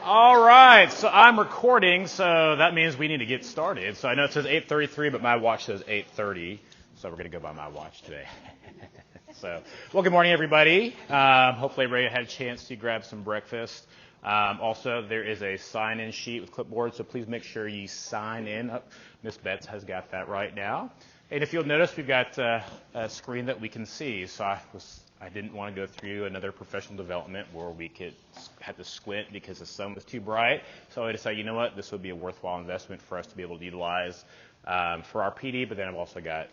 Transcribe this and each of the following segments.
All right, so I'm recording, so that means we need to get started. So I know it says 8:33, but my watch says 8:30, so we're going to go by my watch today. Well, good morning, everybody. Hopefully everybody had a chance to grab some breakfast. Also, there is a sign-in sheet with clipboard, so please make sure you sign in. Miss Betts has got that right now. And if you'll notice, we've got a screen that we can see, so I didn't want to go through another professional development where we could have to squint because the sun was too bright. So I decided, you know what, this would be a worthwhile investment for us to be able to utilize for our PD, but then I've also got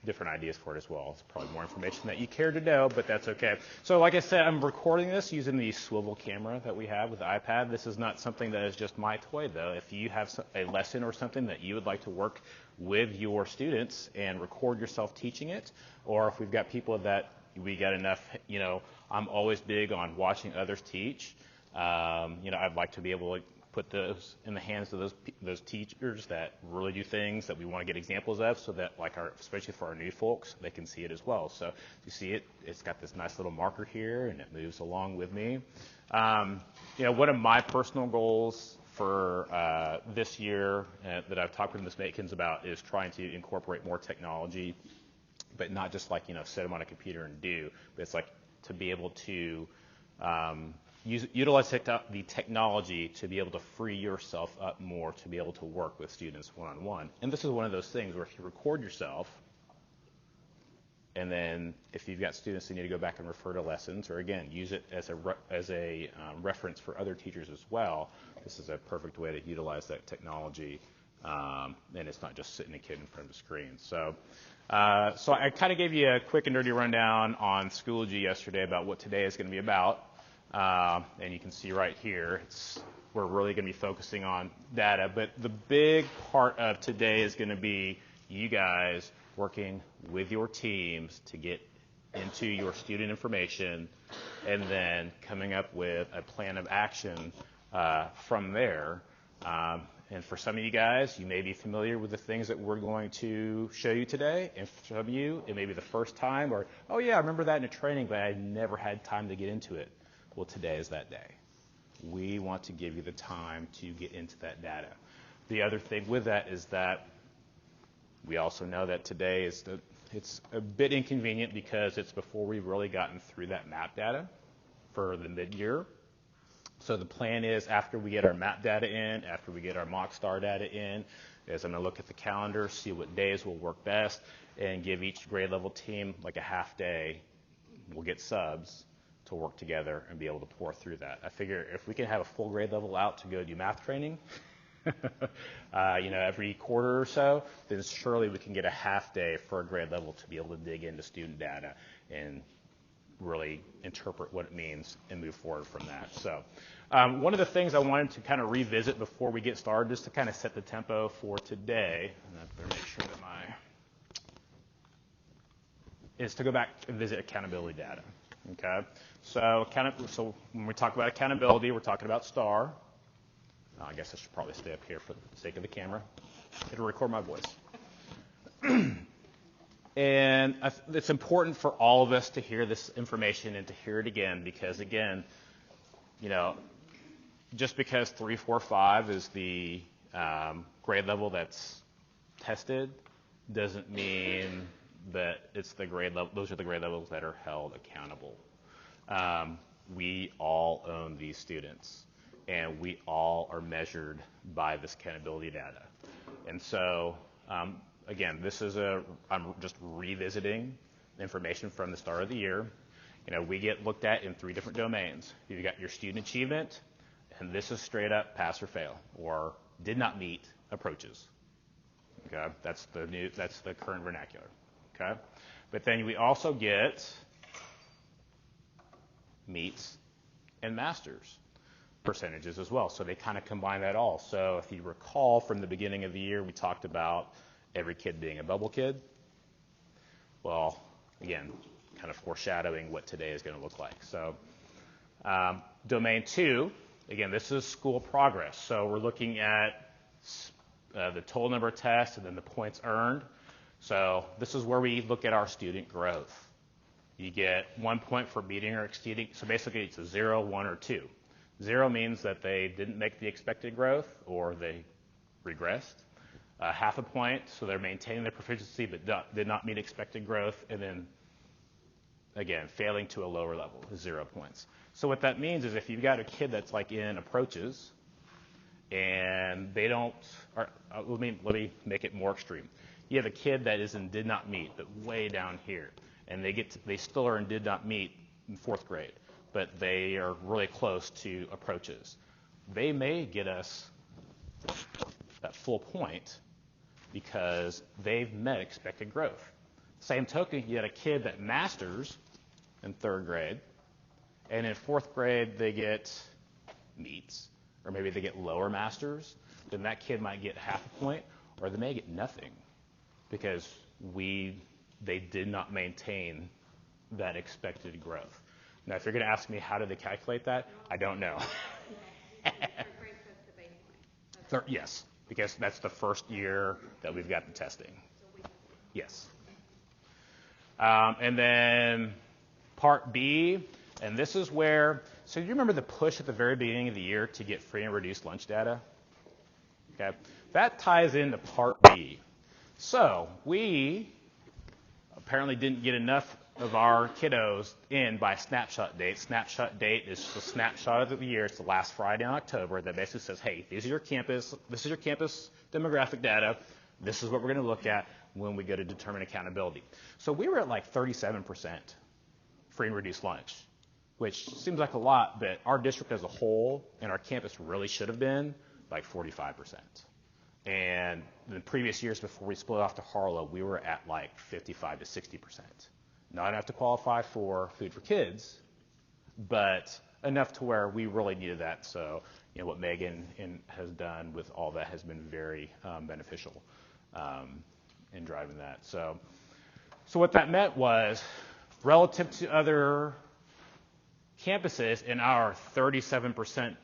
different ideas for it as well. It's probably more information that you care to know, but that's okay. So like I said, I'm recording this using the swivel camera that we have with the iPad. This is not something that is just my toy, though. If you have a lesson or something that you would like to work with your students and record yourself teaching it, or if we've got people that we got enough, I'm always big on watching others teach. I'd like to be able to put those in the hands of those teachers that really do things that we want to get examples of, so that especially for our new folks, they can see it as well. So you see it, it's got this nice little marker here, and it moves along with me. One of my personal goals for this year that I've talked with Ms. Matkins about is trying to incorporate more technology, but not just sit them on a computer and do, but it's to be able to utilize the technology to be able to free yourself up more to be able to work with students one-on-one. And this is one of those things where if you record yourself, and then if you've got students that need to go back and refer to lessons, or again, use it as a reference for other teachers as well, this is a perfect way to utilize that technology, and it's not just sitting a kid in front of a screen. So I kind of gave you a quick and dirty rundown on Schoology yesterday about what today is going to be about. And you can see right here, we're really going to be focusing on data. But the big part of today is going to be you guys working with your teams to get into your student information and then coming up with a plan of action from there. And for some of you guys, you may be familiar with the things that we're going to show you today. And for some of you, it may be the first time, or, oh yeah, I remember that in a training, but I never had time to get into it. Well, today is that day. We want to give you the time to get into that data. The other thing with that is that we also know that today it's a bit inconvenient because it's before we've really gotten through that map data for the mid-year. So the plan is after we get our map data in, after we get our mock star data in, is I'm going to look at the calendar, see what days will work best, and give each grade level team like a half day. We'll get subs to work together and be able to pour through that. I figure if we can have a full grade level out to go do math training, every quarter or so, then surely we can get a half day for a grade level to be able to dig into student data and really interpret what it means and move forward from that. So one of the things I wanted to kind of revisit before we get started, just to kind of set the tempo for today, and I better make sure that is to go back and visit accountability data. Okay, so when we talk about accountability, we're talking about STAR. I guess I should probably stay up here for the sake of the camera. It'll record my voice. And it's important for all of us to hear this information and to hear it again, because again, just because 3, 4, 5 is the grade level that's tested, doesn't mean that it's the grade level. Those are the grade levels that are held accountable. We all own these students, and we all are measured by this accountability data. And so, again, I'm just revisiting information from the start of the year. We get looked at in 3 different domains. You've got your student achievement, and this is straight up pass or fail, or did not meet approaches. Okay, that's the current vernacular. Okay, but then we also get meets and masters percentages as well. So they kind of combine that all. So if you recall from the beginning of the year, we talked about every kid being a bubble kid. Well, again, kind of foreshadowing what today is going to look like. So domain 2, again, this is school progress. So we're looking at the total number of tests and then the points earned. So this is where we look at our student growth. You get 1 point for meeting or exceeding. So basically, it's a 0, 1, or 2. 0 means that they didn't make the expected growth or they regressed. Half a point, so they're maintaining their proficiency but did not meet expected growth. And then, again, failing to a lower level is 0 points. So what that means is if you've got a kid that's like in approaches and they don't, or, let me make it more extreme. You have a kid that is in did not meet, but way down here, and they still are in did not meet in 4th grade, but they are really close to approaches. They may get us that full point because they've met expected growth. Same token, you had a kid that masters in 3rd grade, and in 4th grade they get meets, or maybe they get lower masters, then that kid might get half a point, or they may get nothing because they did not maintain that expected growth. Now, if you're going to ask me how do they calculate that, I don't know. Yes, because that's the first year that we've got the testing. Yes. And then part B, and this is where, so you remember the push at the very beginning of the year to get free and reduced lunch data? Okay, that ties into part B. So we apparently didn't get enough of our kiddos in by snapshot date. Snapshot date is the snapshot of the year. It's the last Friday in October that basically says, hey, this is your campus demographic data. This is what we're going to look at when we go to determine accountability. So we were at like 37% free and reduced lunch, which seems like a lot, but our district as a whole and our campus really should have been like 45%. And the previous years before we split off to Harlow, we were at like 55 to 60%. Not enough to qualify for Food for Kids, but enough to where we really needed that. So, what Megan has done with all that has been very beneficial in driving that. So what that meant was, relative to other campuses in our 37%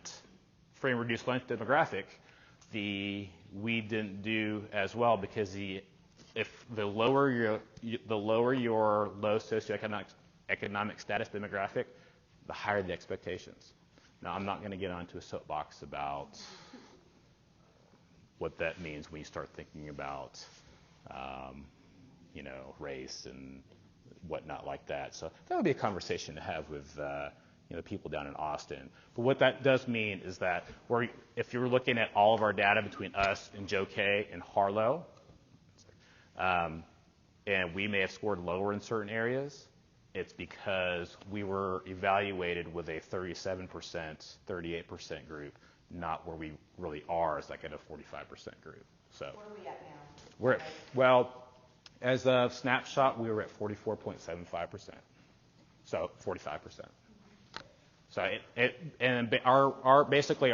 free and reduced lunch demographic, we didn't do as well because if the lower your low socioeconomic status demographic, the higher the expectations. Now, I'm not going to get onto a soapbox about what that means when you start thinking about, race and whatnot like that. So that would be a conversation to have with people down in Austin. But what that does mean is that if you're looking at all of our data between us and Joe K and Harlow, and we may have scored lower in certain areas, it's because we were evaluated with a 37%, 38% group, not where we really are as like at a 45% group. So where are we at now? As of snapshot, we were at 44.75%. So 45%. So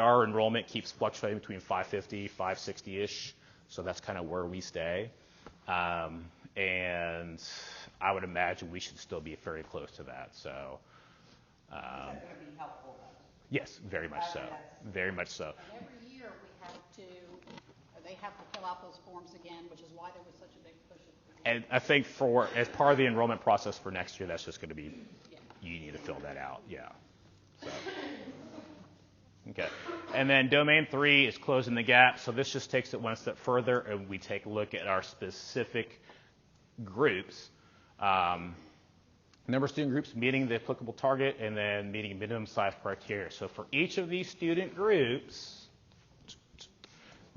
our enrollment keeps fluctuating between 550, 560-ish. So that's kind of where we stay. And I would imagine we should still be very close to that. So, is that going to be helpful? Yes, very much so. Very much so. And every year they have to fill out those forms again, which is why there was such a big push. And I think as part of the enrollment process for next year, that's just going to be, you need to fill that out. Yeah. So. Okay. And then domain 3 is closing the gap. So this just takes it one step further, and we take a look at our specific groups. Number of student groups meeting the applicable target, and then meeting minimum size criteria. So for each of these student groups,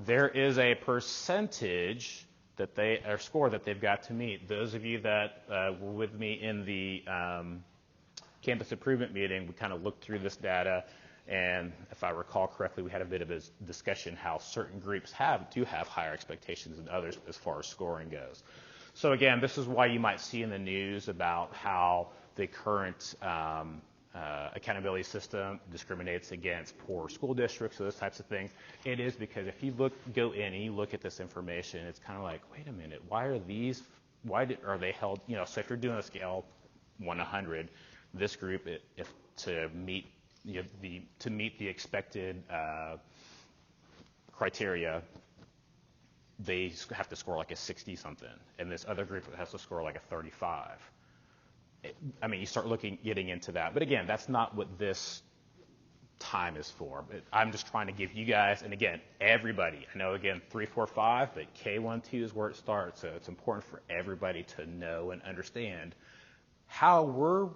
there is a percentage that score that they've got to meet. Those of you that were with me in the campus improvement meeting, we kind of looked through this data, and if I recall correctly, we had a bit of a discussion how certain groups do have higher expectations than others as far as scoring goes. So again, this is why you might see in the news about how the current accountability system discriminates against poor school districts, those types of things. It is because if you go in and you look at this information, it's kind of like, wait a minute, are they held, so if you're doing a scale 1 to 100, this group, to meet the expected criteria, they have to score like a 60-something, and this other group has to score like a 35. I mean, you start getting into that. But again, that's not what this time is for. But I'm just trying to give you guys, and again, everybody, I know again 3, 4, 5, but K1, 2 is where it starts. So it's important for everybody to know and understand how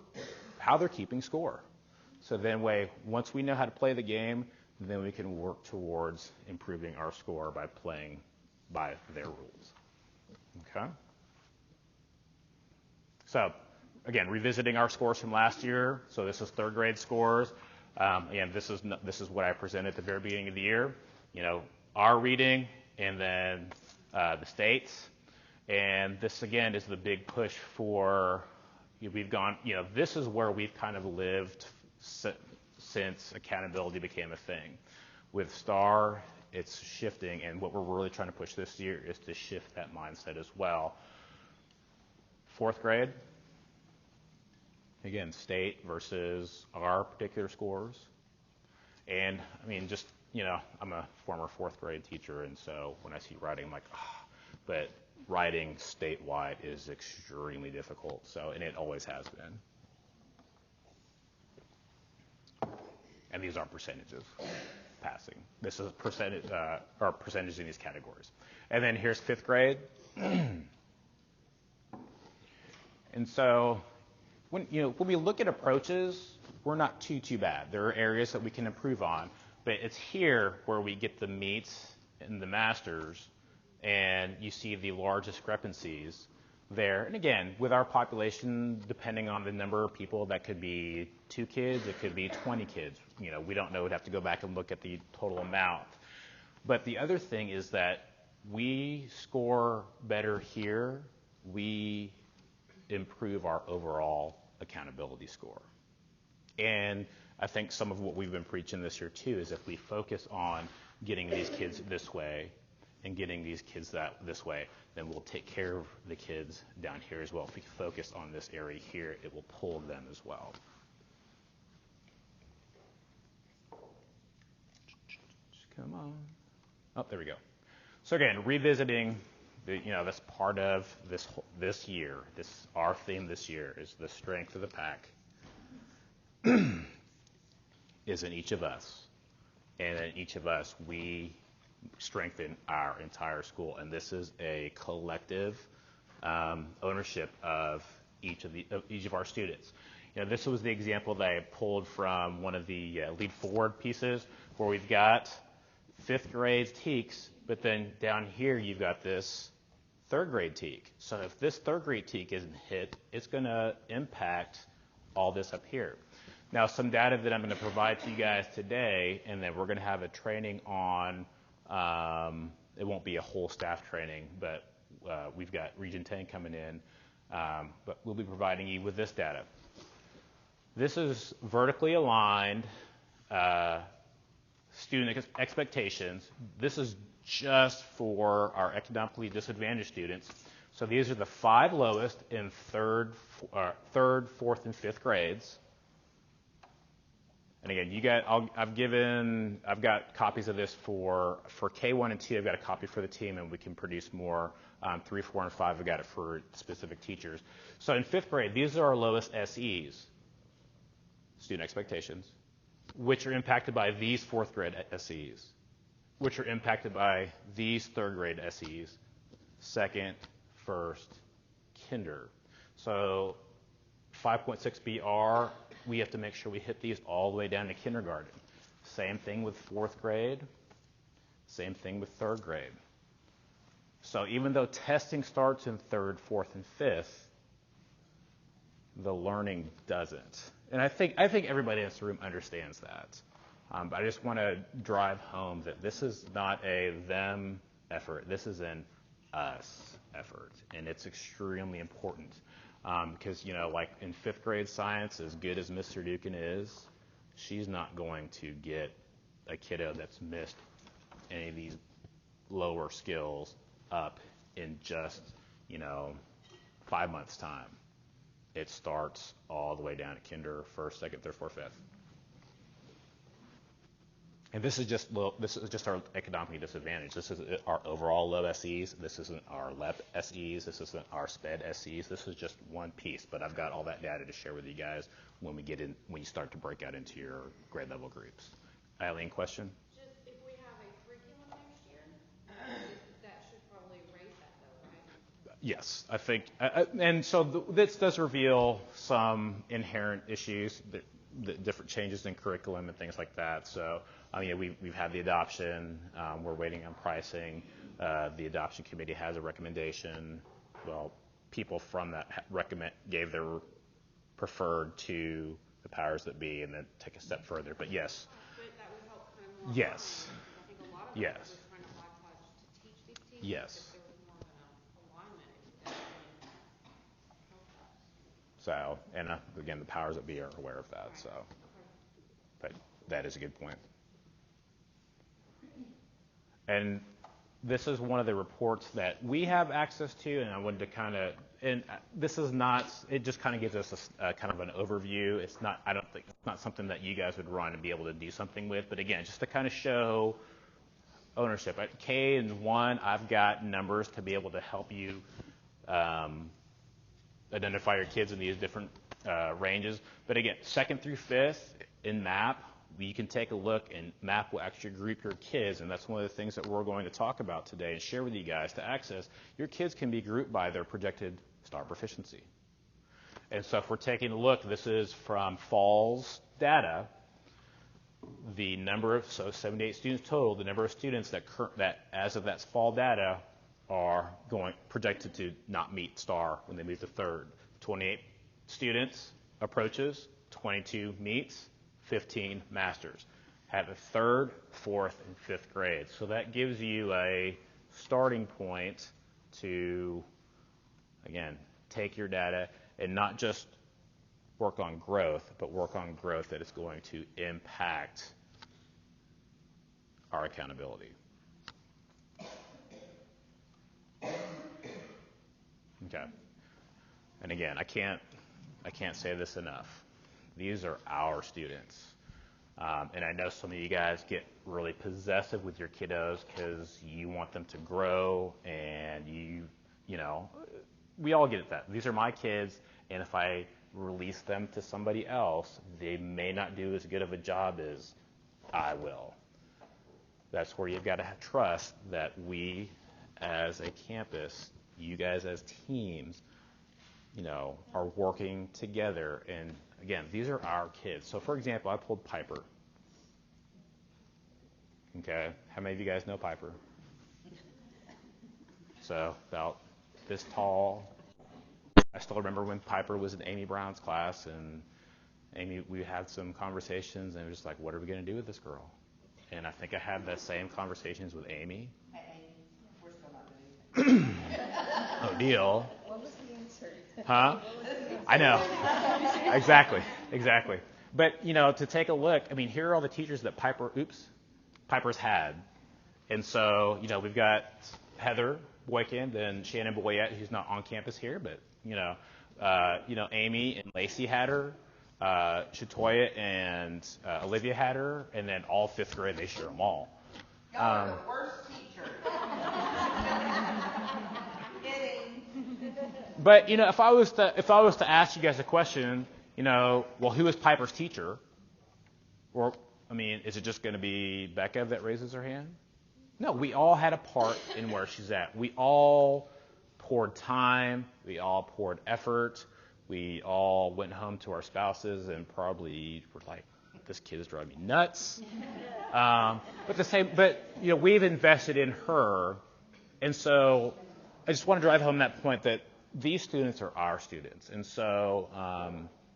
they're keeping score. So then once we know how to play the game, then we can work towards improving our score by playing by their rules. Okay? So again, revisiting our scores from last year. So this is third grade scores. And this is what I presented at the very beginning of the year. You know, our reading and then the states. And this again is the big push for, we've gone, this is where we've kind of lived since accountability became a thing. With STAR, it's shifting, and what we're really trying to push this year is to shift that mindset as well. Fourth grade, again, state versus our particular scores. And I mean, just, I'm a former fourth grade teacher, and so when I see writing, I'm like, but writing statewide is extremely difficult, and it always has been. And these are percentages passing. This is percentage in these categories. And then here's fifth grade. And so when we look at approaches, we're not too bad. There are areas that we can improve on, but it's here where we get the meets and the masters, and you see the large discrepancies there. And again, with our population, depending on the number of people, that could be 2 kids, it could be 20 kids. We don't know. We'd have to go back and look at the total amount. But the other thing is that we score better here. We improve our overall accountability score. And I think some of what we've been preaching this year too is if we focus on getting these kids this way and getting these kids this way, then we'll take care of the kids down here as well. If we focus on this area here, it will pull them as well. Come on. Oh, there we go. So again, revisiting, that's part of this year. Our theme this year is the strength of the pack is in each of us. And in each of us, we strengthen our entire school. And this is a collective ownership of each of our students. This was the example that I pulled from one of the Lead Forward pieces, where we've got fifth grade TEKS, but then down here you've got this third grade TEK. So if this third grade TEK isn't hit, it's going to impact all this up here. Now, some data that I'm going to provide to you guys today, and then we're going to have a training on, it won't be a whole staff training, but we've got Region 10 coming in, but we'll be providing you with this data. This is vertically aligned student expectations. This is just for our economically disadvantaged students. So these are the 5 lowest in third, 4th, and 5th grades. And again, I've got copies of this for K1 and 2. I've got a copy for the team, and we can produce more. 3, 4, and 5, I've got it for specific teachers. So in 5th grade, these are our lowest SEs, student expectations, which are impacted by these 4th grade SEs, which are impacted by these 3rd grade SEs, 2nd, 1st, kinder. So 5.6 BR, we have to make sure we hit these all the way down to kindergarten. Same thing with 4th grade, same thing with 3rd grade. So even though testing starts in 3rd, 4th, and 5th, the learning doesn't. And I think everybody in this room understands that. But I just want to drive home that this is not a them effort. This is an us effort, and it's extremely important. Because, like in 5th grade science, as good as Mr. Dukin is, she's not going to get a kiddo that's missed any of these lower skills up in just, 5 months' time. It starts all the way down to kinder, 1st, 2nd, 3rd, 4th, 5th. And this is just our economically disadvantaged. This is our overall low SEs. This isn't our LEP SEs. This isn't our SPED SEs. This is just one piece. But I've got all that data to share with you guys when you start to break out into your grade level groups. Eileen, question? Just if we have a curriculum next year, that should probably raise that though, right? Yes, I think, and so this does reveal some inherent issues, the different changes in curriculum and things like that. So, we've had the adoption. We're waiting on pricing. The adoption committee has a recommendation. Well, people from that gave their preferred to the powers that be, and then take a step further. But yes. But that would help kind of more. Yes. I think a lot of Yes. us were trying to likewise to teach these teachers. Yes. If there was more of an alignment, it would definitely help us. So, and again, the powers that be are aware of that. So, but that is a good point. And this is one of the reports that we have access to, and I wanted to this is not, it just kind of gives us a kind of an overview. It's not, I don't think, it's not something that you guys would run and be able to do something with, but again, just to kind of show ownership. At K and 1, I've got numbers to be able to help you identify your kids in these different ranges. But again, 2nd through 5th in MAP, you can take a look, and MAP will actually group your kids, and that's one of the things that we're going to talk about today and share with you guys to access. Your kids can be grouped by their projected STAR proficiency. And so if we're taking a look, this is from fall's data, the number of, so 78 students total, the number of students that as of that fall data are projected to not meet STAR when they move to 3rd. 28 students approaches, 22 meets, 15 masters. Have a 3rd, 4th, and 5th grade. So that gives you a starting point to, again, take your data and not just work on growth, but work on growth that is going to impact our accountability. Okay. And again, I can't say this enough. These are our students. And I know some of you guys get really possessive with your kiddos because you want them to grow, and we all get that. These are my kids, and if I release them to somebody else, they may not do as good of a job as I will. That's where you've got to have trust that we as a campus, you guys as teams, are working together. And again, these are our kids. So for example, I pulled Piper. Okay, how many of you guys know Piper? So about this tall. I still remember when Piper was in Amy Brown's class, and Amy, we had some conversations, and it was just like, what are we going to do with this girl? And I think I had the same conversations with Amy. We're still not doing anything. Oh, deal. What was the answer? Huh? I know. Exactly. But, to take a look, here are all the teachers that Piper's had. And so, we've got Heather Boykin and Shannon Boyette, who's not on campus here, but, Amy and Lacey had her. Shatoya and Olivia had her, and then all 5th grade, they share them all. Y'all are the worst teacher. But if I was to ask you guys a question, well, who is Piper's teacher? Or is it just going to be Becca that raises her hand? No, we all had a part in where she's at. We all poured time. We all poured effort. We all went home to our spouses and probably were like, this kid is driving me nuts. But we've invested in her. And so I just want to drive home that point that these students are our students. And so,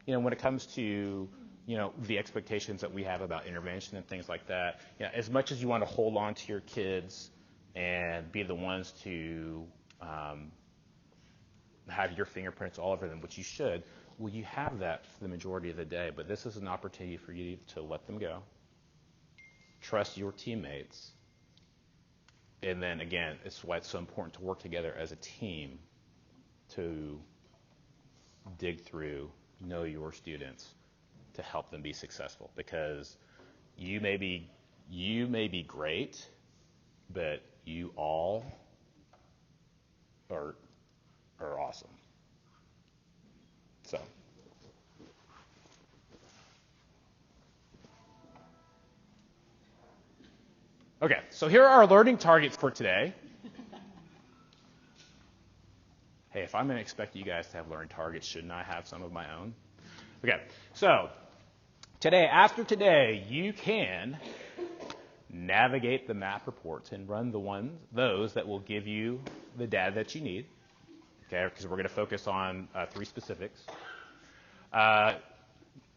when it comes to, the expectations that we have about intervention and things like that, as much as you want to hold on to your kids and be the ones to have your fingerprints all over them, which you should, well, you have that for the majority of the day. But this is an opportunity for you to let them go, trust your teammates, and then, again, it's why it's so important to work together as a team to dig through, know your students, to help them be successful. Because you may be you may be great, but you all are awesome. So. Okay, so here are our learning targets for today. Hey, if I'm going to expect you guys to have learning targets, shouldn't I have some of my own? Okay, so after today, you can navigate the map reports and run those that will give you the data that you need. Okay, because we're going to focus on 3 specifics.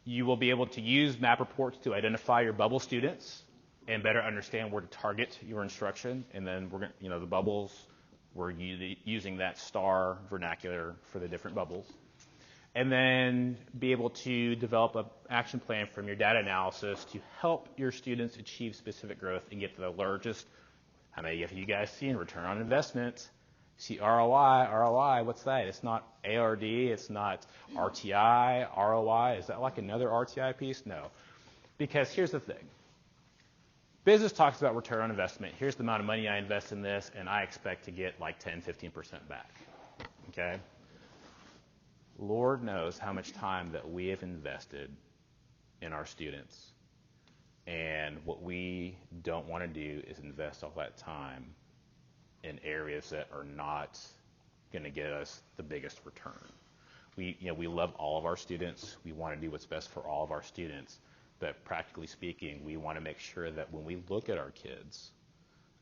You will be able to use map reports to identify your bubble students and better understand where to target your instruction. And then we're going to, the bubbles, we're using that STAR vernacular for the different bubbles. And then be able to develop an action plan from your data analysis to help your students achieve specific growth and get to the largest. How many have you guys seen return on investment? See ROI, what's that? It's not ARD, it's not RTI, ROI. Is that like another RTI piece? No. Because here's the thing. Business talks about return on investment. Here's the amount of money I invest in this, and I expect to get like 10, 15% back. Okay? Lord knows how much time that we have invested in our students. And what we don't want to do is invest all that time in areas that are not going to get us the biggest return. We love all of our students. We want to do what's best for all of our students. But practically speaking, we want to make sure that when we look at our kids,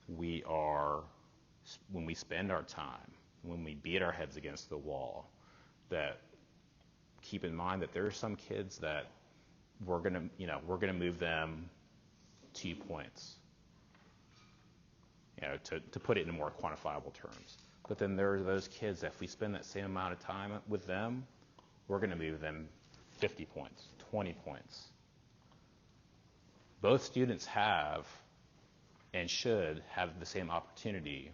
when we spend our time, when we beat our heads against the wall, that keep in mind that there are some kids that we're gonna move them 2 points, to put it in more quantifiable terms. But then there are those kids that if we spend that same amount of time with them, we're going to move them 50 points, 20 points. Both students have and should have the same opportunity,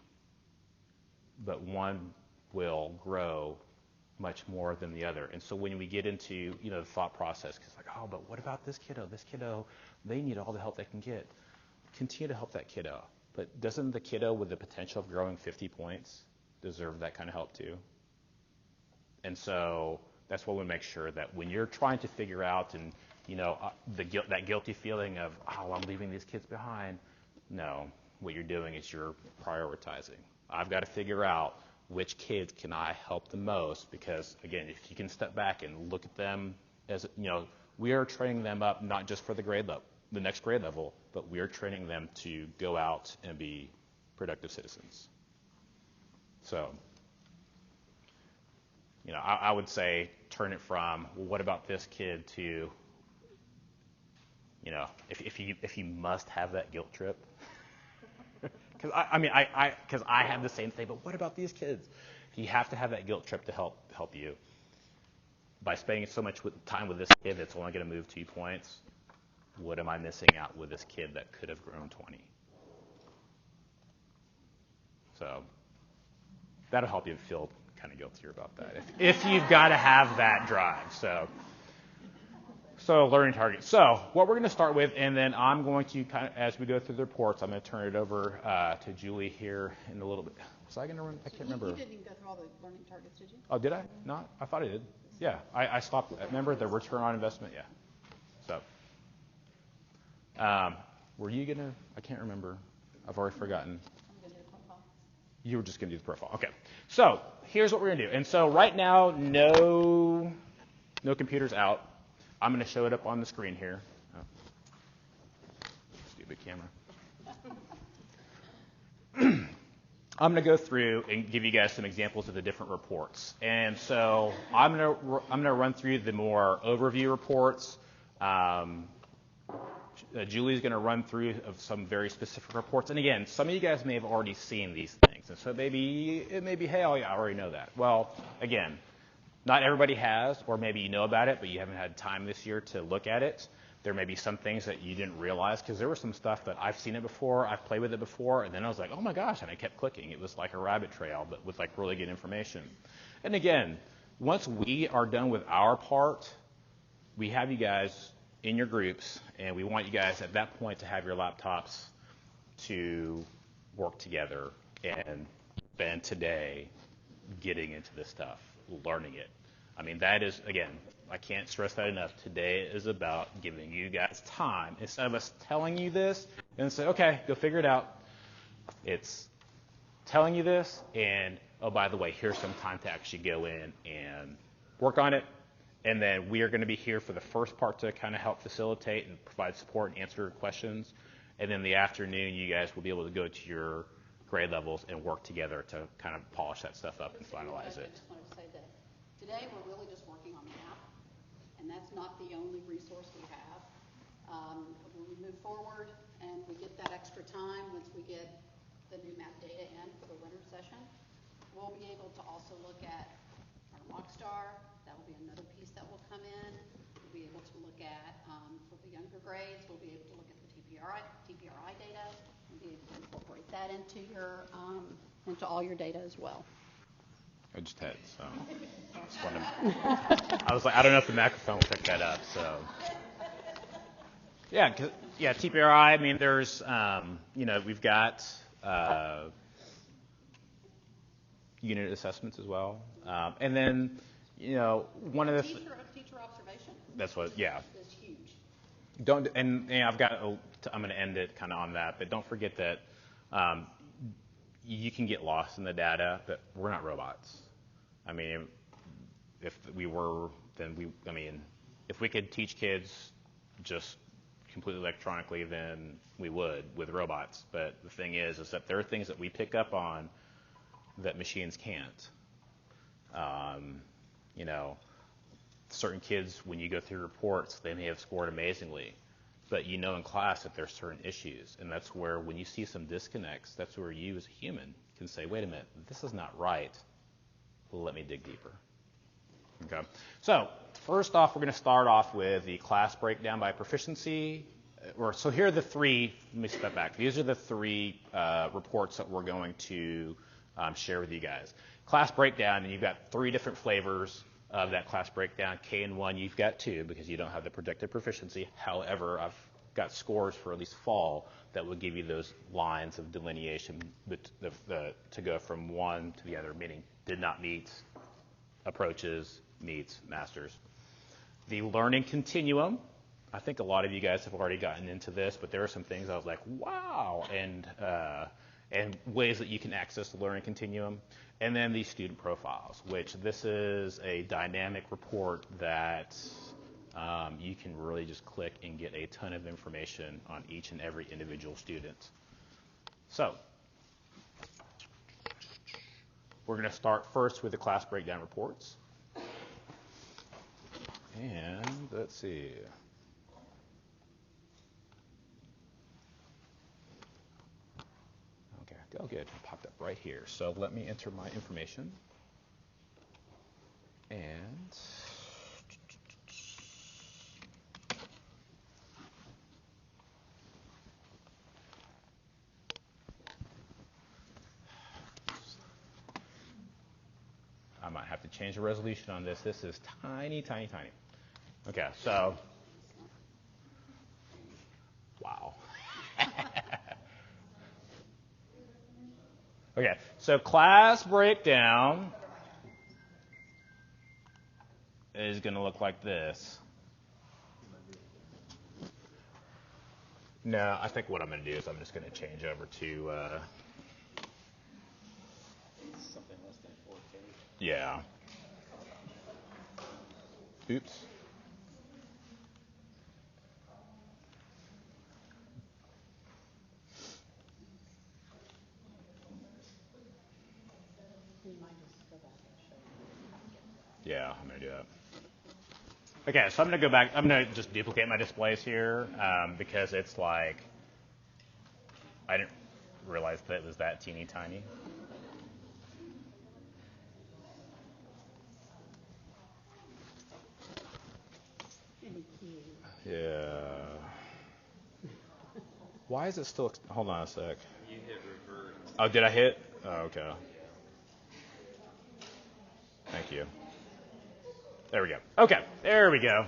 but one will grow much more than the other. And so when we get into, the thought process, because but what about this kiddo? This kiddo, they need all the help they can get. Continue to help that kiddo. But doesn't the kiddo with the potential of growing 50 points deserve that kind of help too? And so that's why we make sure that when you're trying to figure out and that guilty feeling of, I'm leaving these kids behind. No, what you're doing is you're prioritizing. I've got to figure out which kids can I help the most, because again, if you can step back and look at them as, we are training them up not just for the next grade level, but we are training them to go out and be productive citizens. So, I would say turn it from, well, what about this kid, to, if you must have that guilt trip, because I have the same thing. But what about these kids? You have to have that guilt trip to help you. By spending so much time with this kid that's only going to move 2 points, what am I missing out with this kid that could have grown 20? So that'll help you feel kind of guiltier about that if you've got to have that drive. So learning targets. So what we're going to start with, and then I'm going to as we go through the reports, I'm going to turn it over to Julie here in a little bit. Was I going to run? I can't remember. You didn't even go through all the learning targets, did you? Oh, did I? Not? I thought I did. Yeah, I stopped. Remember the return on investment? Yeah. So, were you going to? I can't remember. I've already forgotten. I'm going to do the profile. You were just going to do the profile. Okay. So here's what we're going to do. And so right now, no computers out. I'm going to show it up on the screen here. Oh. Stupid camera. I'm going to go through and give you guys some examples of the different reports. And so I'm going to run through the more overview reports. Julie's going to run through of some very specific reports. And again, some of you guys may have already seen these things. And so it may be, hey, I already know that. Well, again, not everybody has, or maybe you know about it, but you haven't had time this year to look at it. There may be some things that you didn't realize, because there was some stuff that I've seen it before, I've played with it before, and then I was like, oh my gosh, and I kept clicking. It was like a rabbit trail, but with like really good information. And again, once we are done with our part, we have you guys in your groups, and we want you guys at that point to have your laptops to work together and spend today getting into this stuff, learning it. I mean, that is, again, I can't stress that enough. Today is about giving you guys time. Instead of us telling you this and say, okay, go figure it out, it's telling you this, and, oh, by the way, here's some time to actually go in and work on it. And then we are going to be here for the first part to kind of help facilitate and provide support and answer questions. And then in the afternoon, you guys will be able to go to your grade levels and work together to kind of polish that stuff up and finalize it. I just wanted to say that today we're really just working on the app, and that's not the only resource we have. When we move forward and we get that extra time, once we get the new map data in for the winter session, we'll be able to also look at our Rockstar. That will be another piece that will come in. We'll be able to look at, for the younger grades, we'll be able to look at the TPRI data. We'll be able to incorporate that into into all your data as well. I just had, so just wanted I was like, I don't know if the microphone will pick that up, so. Yeah, TPRI, I mean, there's, we've got unit assessments as well. And then, one of the... Teacher observation. That's what, yeah. Is huge. I'm going to end it kind of on that, but don't forget that you can get lost in the data, but we're not robots. I mean, if we were, if we could teach kids just completely electronically, then we would with robots. But the thing is that there are things that we pick up on that machines can't. Certain kids, when you go through reports, they may have scored amazingly, but in class that there's certain issues, and that's where when you see some disconnects, that's where you as a human can say, wait a minute, this is not right. Let me dig deeper. Okay. So first off, we're going to start off with the class breakdown by proficiency. So here are the three. Let me step back. These are the three reports that we're going to share with you guys. Class breakdown, and you've got three different flavors of that class breakdown. K&1, you've got two because you don't have the predicted proficiency. However, I've got scores for at least fall that will give you those lines of delineation to go from one to the other, meaning did not meet, approaches, meets, masters. The learning continuum, I think a lot of you guys have already gotten into this, but there are some things I was like, wow, and ways that you can access the learning continuum. And then the student profiles, which this is a dynamic report that you can really just click and get a ton of information on each and every individual student. So we're going to start first with the class breakdown reports. And let's see. Okay, go good. It popped up right here. So let me enter my information. And I might have to change the resolution on this. This is tiny, tiny, tiny. Okay, so, wow. Okay, so class breakdown is going to look like this. No, I think what I'm going to do is I'm just going to change over to something less than 4K. yeah. Oops. Yeah, I'm going to do that. Okay, so I'm going to go back. I'm going to just duplicate my displays here because it's like, I didn't realize that it was that teeny tiny. Yeah. Why is it still, hold on a sec. You hit revert. Oh, did I hit? Oh, okay. Thank you. There we go. Okay, there we go.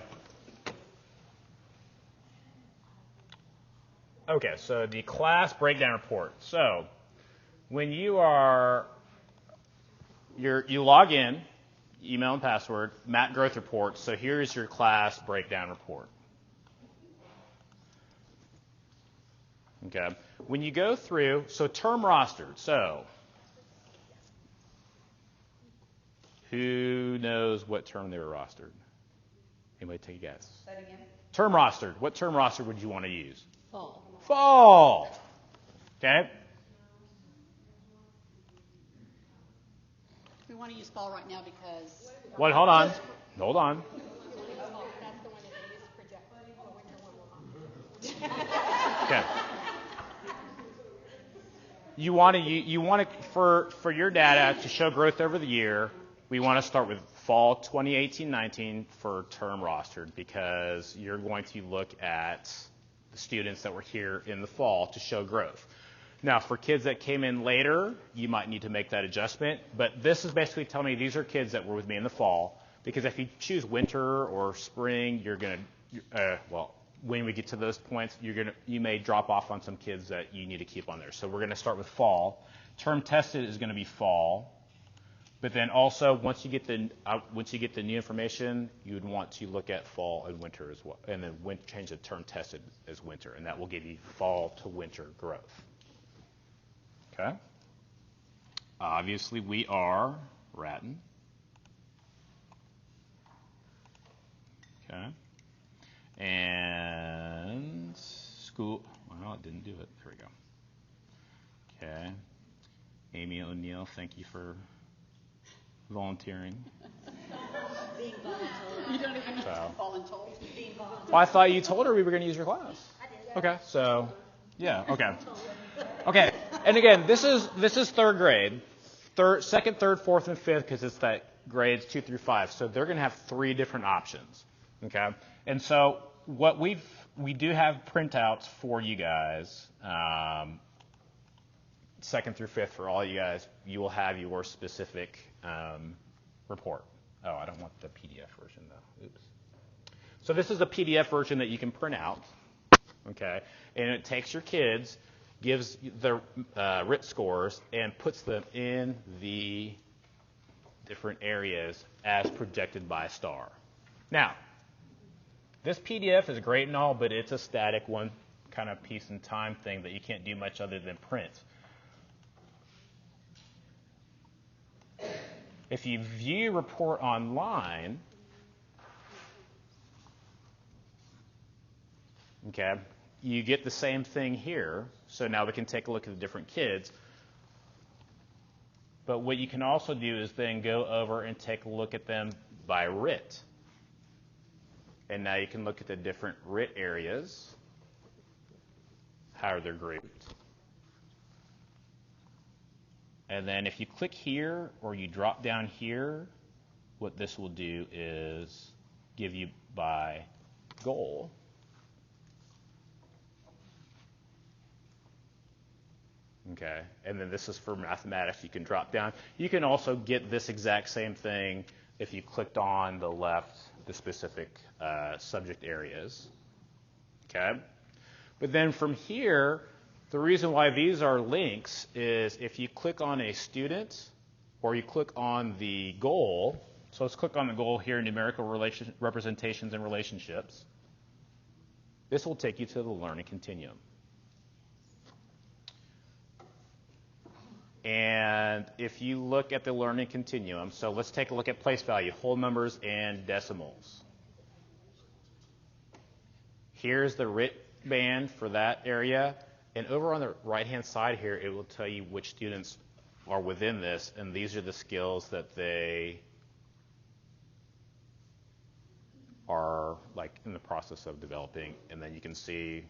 Okay, so the class breakdown report. So when you log in, email and password, Matt Growth Report. So here's your class breakdown report. Okay. When you go through, so term rostered. So who knows what term they were rostered? Anybody take a guess? Say it again. Term rostered. What term roster would you want to use? Fall. Fall. Okay. We want to use fall right now because What? Hold on. Hold on. That's the one that they use to project the winter one will not. Okay. You want to for your data to show growth over the year. We want to start with fall 2018-19 for term rostered because you're going to look at the students that were here in the fall to show growth. Now, for kids that came in later, you might need to make that adjustment. But this is basically telling me these are kids that were with me in the fall. Because if you choose winter or spring, you're going to, when we get to those points, you may drop off on some kids that you need to keep on there. So we're going to start with fall. Term tested is going to be fall. But then also, once you get the new information, you would want to look at fall and winter as well, and then change the term tested as winter, and that will give you fall to winter growth. Okay. Obviously, we are Ratton. Okay. And school. Well, it didn't do it. There we go. Okay. Amy O'Neill, thank you for volunteering. being voluntold. You don't even need to voluntold. Being voluntold. Well, I thought you told her we were going to use your class. I did. Okay, so yeah, okay. Okay, and again, this is third grade, second, third, fourth, and fifth because it's that grades 2 through 5. So they're going to have 3 different options. Okay, and so what we do have printouts for you guys. Second through fifth for all you guys, you will have your specific report. Oh, I don't want the PDF version though. Oops. So this is a PDF version that you can print out. Okay, and it takes your kids, gives the RIT scores, and puts them in the different areas as projected by STAR. Now, this PDF is great and all, but it's a static one kind of piece in time thing that you can't do much other than print. If you view report online, okay, you get the same thing here. So now we can take a look at the different kids. But what you can also do is then go over and take a look at them by RIT. And now you can look at the different RIT areas, how they're grouped. And then if you click here or you drop down here, what this will do is give you by goal. Okay, and then this is for mathematics. You can drop down. You can also get this exact same thing if you clicked on the left, the specific subject areas. Okay, but then from here, the reason why these are links is if you click on a student or you click on the goal. So let's click on the goal here, numerical representations and relationships. This will take you to the learning continuum. And if you look at the learning continuum, so let's take a look at place value, whole numbers and decimals. Here's the RIT band for that area. And over on the right-hand side here, it will tell you which students are within this, and these are the skills that they are like in the process of developing. And then you can see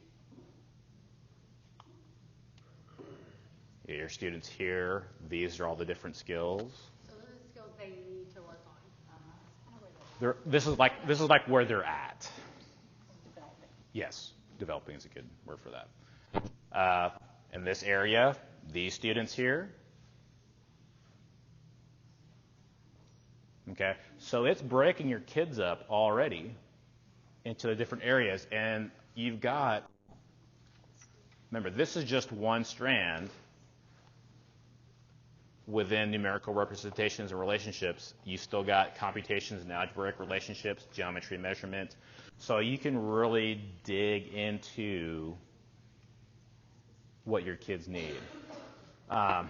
your students here. These are all the different skills. So those are the skills they need to work on. This is like where they're at. Developing. Yes, developing is a good word for that. In this area, these students here. Okay, so it's breaking your kids up already into the different areas, and you've got Remember, this is just one strand within numerical representations and relationships. You still got computations and algebraic relationships, geometry, measurement. So you can really dig into what your kids need. And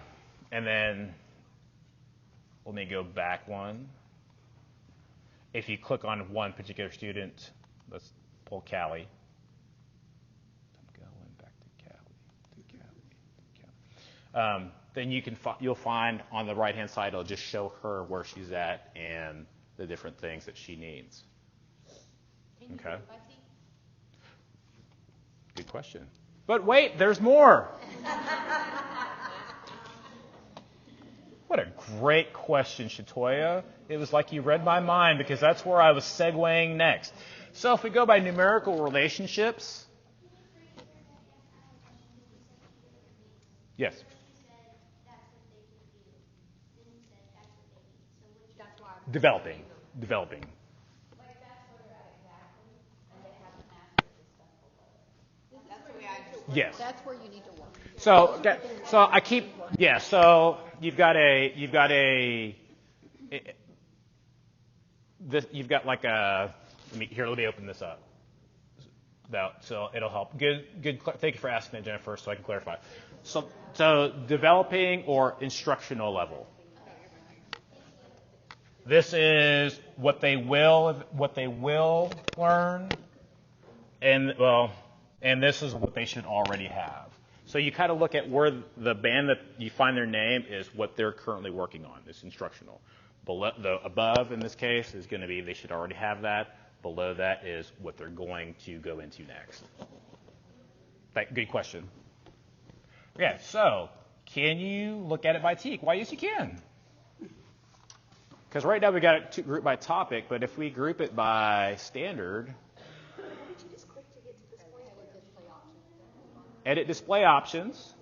then let me go back one. If you click on one particular student, let's pull Callie. I'm going back to Callie. Then you'll find on the right-hand side, it'll just show her where she's at and the different things that she needs. Okay. Good question. But wait, there's more. What a great question, Shatoya. It was like you read my mind because that's where I was segueing next. So if we go by numerical relationships. Yes. Developing. Yes. That's where you need to work. So you've got like a, let me open this up. So it'll help. Good. Thank you for asking that, Jennifer, so I can clarify. So developing or instructional level. This is what they will learn, and this is what they should already have. So you kind of look at where the band that you find their name is what they're currently working on. It's instructional. The above in this case is going to be they should already have that. Below that is what they're going to go into next. Good question. Yeah, so can you look at it by TEAC? Why, yes, you can. Because right now we got it grouped by topic, but if we group it by standard, edit display options.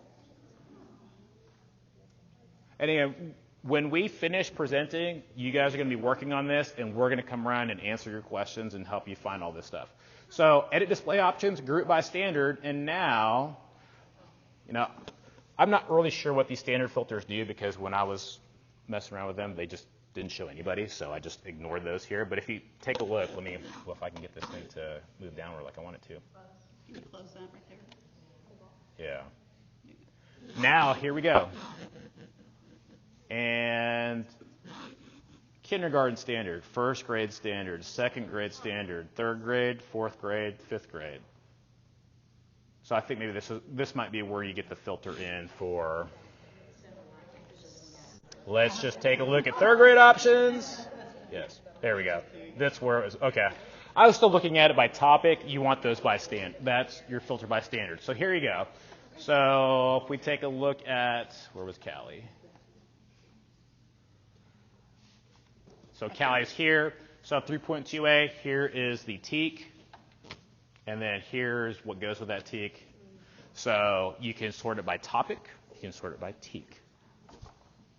And again, when we finish presenting, you guys are going to be working on this, and we're going to come around and answer your questions and help you find all this stuff. So edit display options, group by standard, and now, I'm not really sure what these standard filters do because when I was messing around with them, they just didn't show anybody, so I just ignored those here. But if you take a look, if I can get this thing to move downward like I want it to. You can close that right there. Yeah. Now, here we go. And kindergarten standard, first grade standard, second grade standard, third grade, fourth grade, fifth grade. So I think maybe this might be where you get the filter in for. Let's just take a look at third grade options. Yes, there we go. That's where it was. Okay. I was still looking at it by topic. You want those by standard. That's your filter by standard. So here you go. So if we take a look at, where was Callie? So Callie's here. So 3.2a, here is the TEAC. And then here's what goes with that TEAC. So you can sort it by topic. You can sort it by TEAC.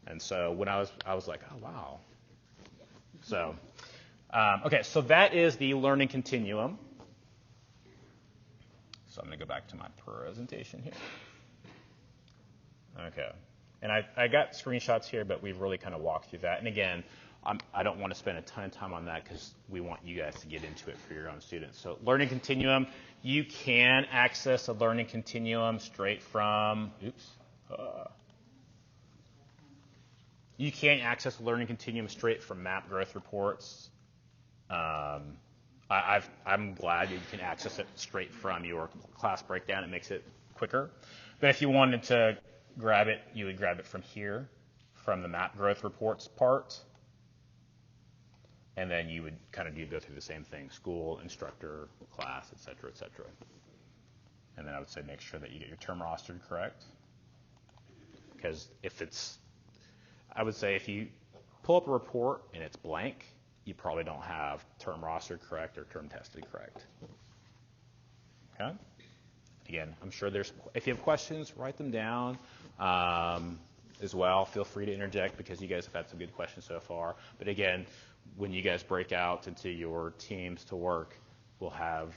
And so when I was like, oh, wow. So, okay, so that is the learning continuum. So I'm going to go back to my presentation here. Okay. And I got screenshots here, but we've really kind of walked through that. And again, I don't want to spend a ton of time on that because we want you guys to get into it for your own students. So learning continuum, you can access a learning continuum straight from, you can access a learning continuum straight from map growth reports. I'm glad that you can access it straight from your class breakdown. It makes it quicker. But if you wanted to grab it, you would grab it from here, from the map growth reports part. And then you would kind of go through the same thing, school, instructor, class, et cetera, et cetera. And then I would say make sure that you get your term rostered correct. Because I would say if you pull up a report and it's blank, you probably don't have term rostered correct or term tested correct. Okay? Again, I'm sure if you have questions, write them down as well. Feel free to interject because you guys have had some good questions so far. But again, when you guys break out into your teams to work, we'll have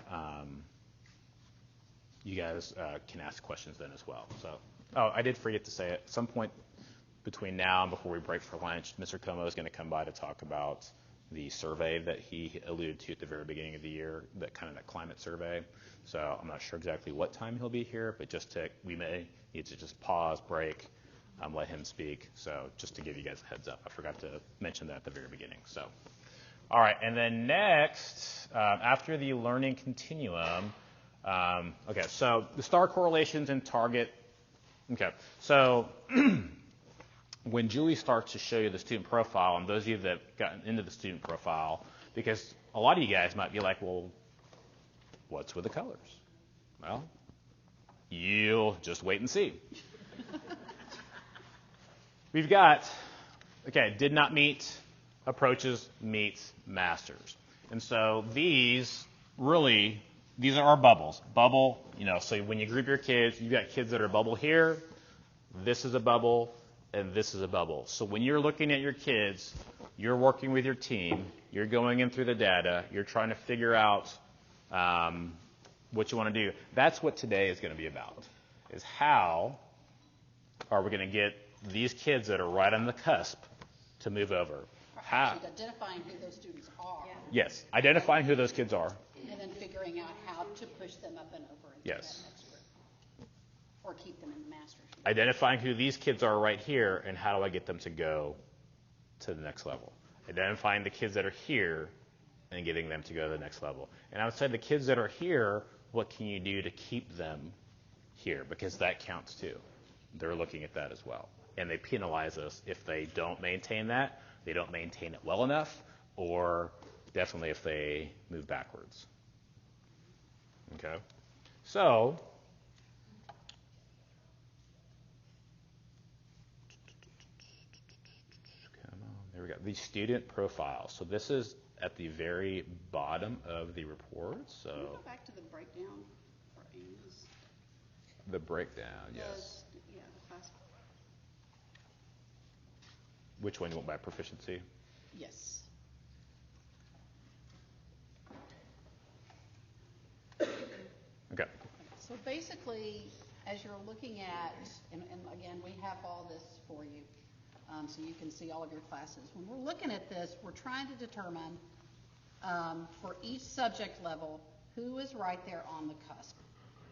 you guys can ask questions then as well. So, I did forget to say at some point between now and before we break for lunch, Mr. Como is going to come by to talk about the survey that he alluded to at the very beginning of the year, that climate survey. So I'm not sure exactly what time he'll be here, but we may need to just pause, break, let him speak. So just to give you guys a heads up, I forgot to mention that at the very beginning. So, all right, and then next, after the learning continuum, okay, so the star correlations and target. Okay, so when Julie starts to show you the student profile, and those of you that have gotten into the student profile, because a lot of you guys might be like, well, what's with the colors? Well, you'll just wait and see. We've got, did not meet, approaches, meets, masters. And so these are our bubbles. Bubble, so when you group your kids, you've got kids that are bubble here, this is a bubble, and this is a bubble. So when you're looking at your kids, you're working with your team, you're going in through the data, you're trying to figure out what you want to do. That's what today is going to be about, is how are we going to get these kids that are right on the cusp to move over. Actually identifying who those students are. Yes, identifying who those kids are. And then figuring out how to push them up and over into that next group. Or keep them in the master's. Identifying who these kids are right here, and how do I get them to go to the next level. Identifying the kids that are here and getting them to go to the next level. And outside the kids that are here, what can you do to keep them here? Because that counts too. They're looking at that as well. And they penalize us if they don't maintain that, they don't maintain it well enough, or definitely if they move backwards. Okay? So, there we go. The student profile. So this is at the very bottom of the report. So can you go back to the breakdown for Amy's? The breakdown, yes. Yeah, the class. Which one you want by proficiency? Yes. Okay. So basically, as you're looking at, and again, we have all this for you, so you can see all of your classes. When we're looking at this, we're trying to determine for each subject level who is right there on the cusp,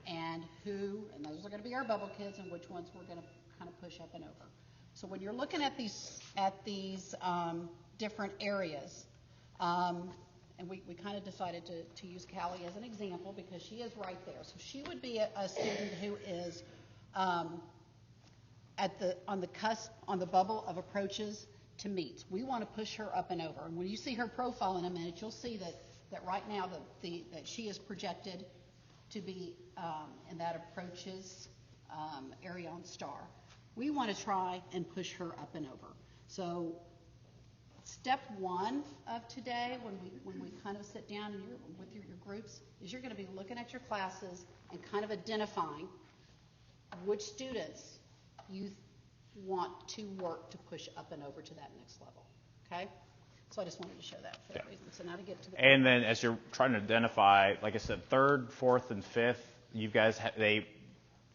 and those are going to be our bubble kids, and which ones we're going to kind of push up and over. So when you're looking at these different areas, and we kind of decided to use Callie as an example because she is right there. So she would be a student who is on the cusp, on the bubble of approaches to meet. We want to push her up and over. And when you see her profile in a minute, you'll see that right now that she is projected to be in that approaches area on STAR. We want to try and push her up and over. So step one of today, when we kind of sit down with your groups, is you're going to be looking at your classes and kind of identifying which students you want to work to push up and over to that next level. Okay? So I just wanted to show that for that reason. So now to get to the And then as you're trying to identify, like I said, third, fourth, and fifth, you guys they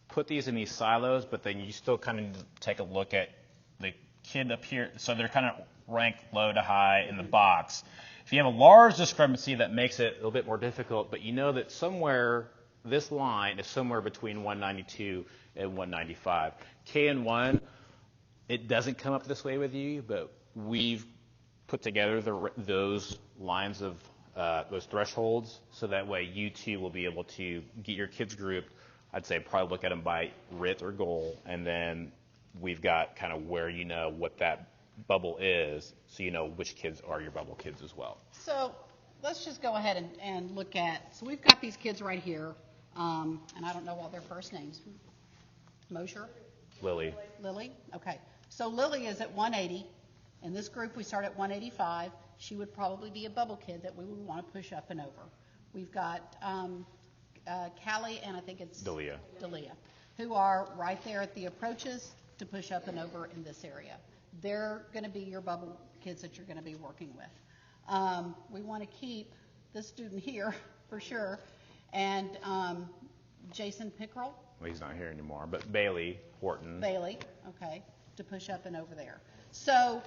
put these in these silos, but then you still kind of take a look at the kid up here. So they're kind of ranked low to high in the box. If you have a large discrepancy, that makes it a little bit more difficult, but you know that somewhere this line is somewhere between 192 and 195. KN1, it doesn't come up this way with you, but we've put together those lines of those thresholds, so that way you too will be able to get your kids grouped. I'd say probably look at them by RIT or goal, and then we've got kind of where you know what that bubble is, so you know which kids are your bubble kids as well. So let's just go ahead and look at, so we've got these kids right here, and I don't know all their first names. Mosher? Lily. Lily? Okay. So Lily is at 180. In this group, we start at 185. She would probably be a bubble kid that we would want to push up and over. We've got Callie and I think it's Dalia, who are right there at the approaches to push up and over in this area. They're going to be your bubble kids that you're going to be working with. We want to keep this student here for sure, and Jason Pickrell, Well, he's not here anymore, but Bailey Horton. Bailey, okay, to push up and over there. So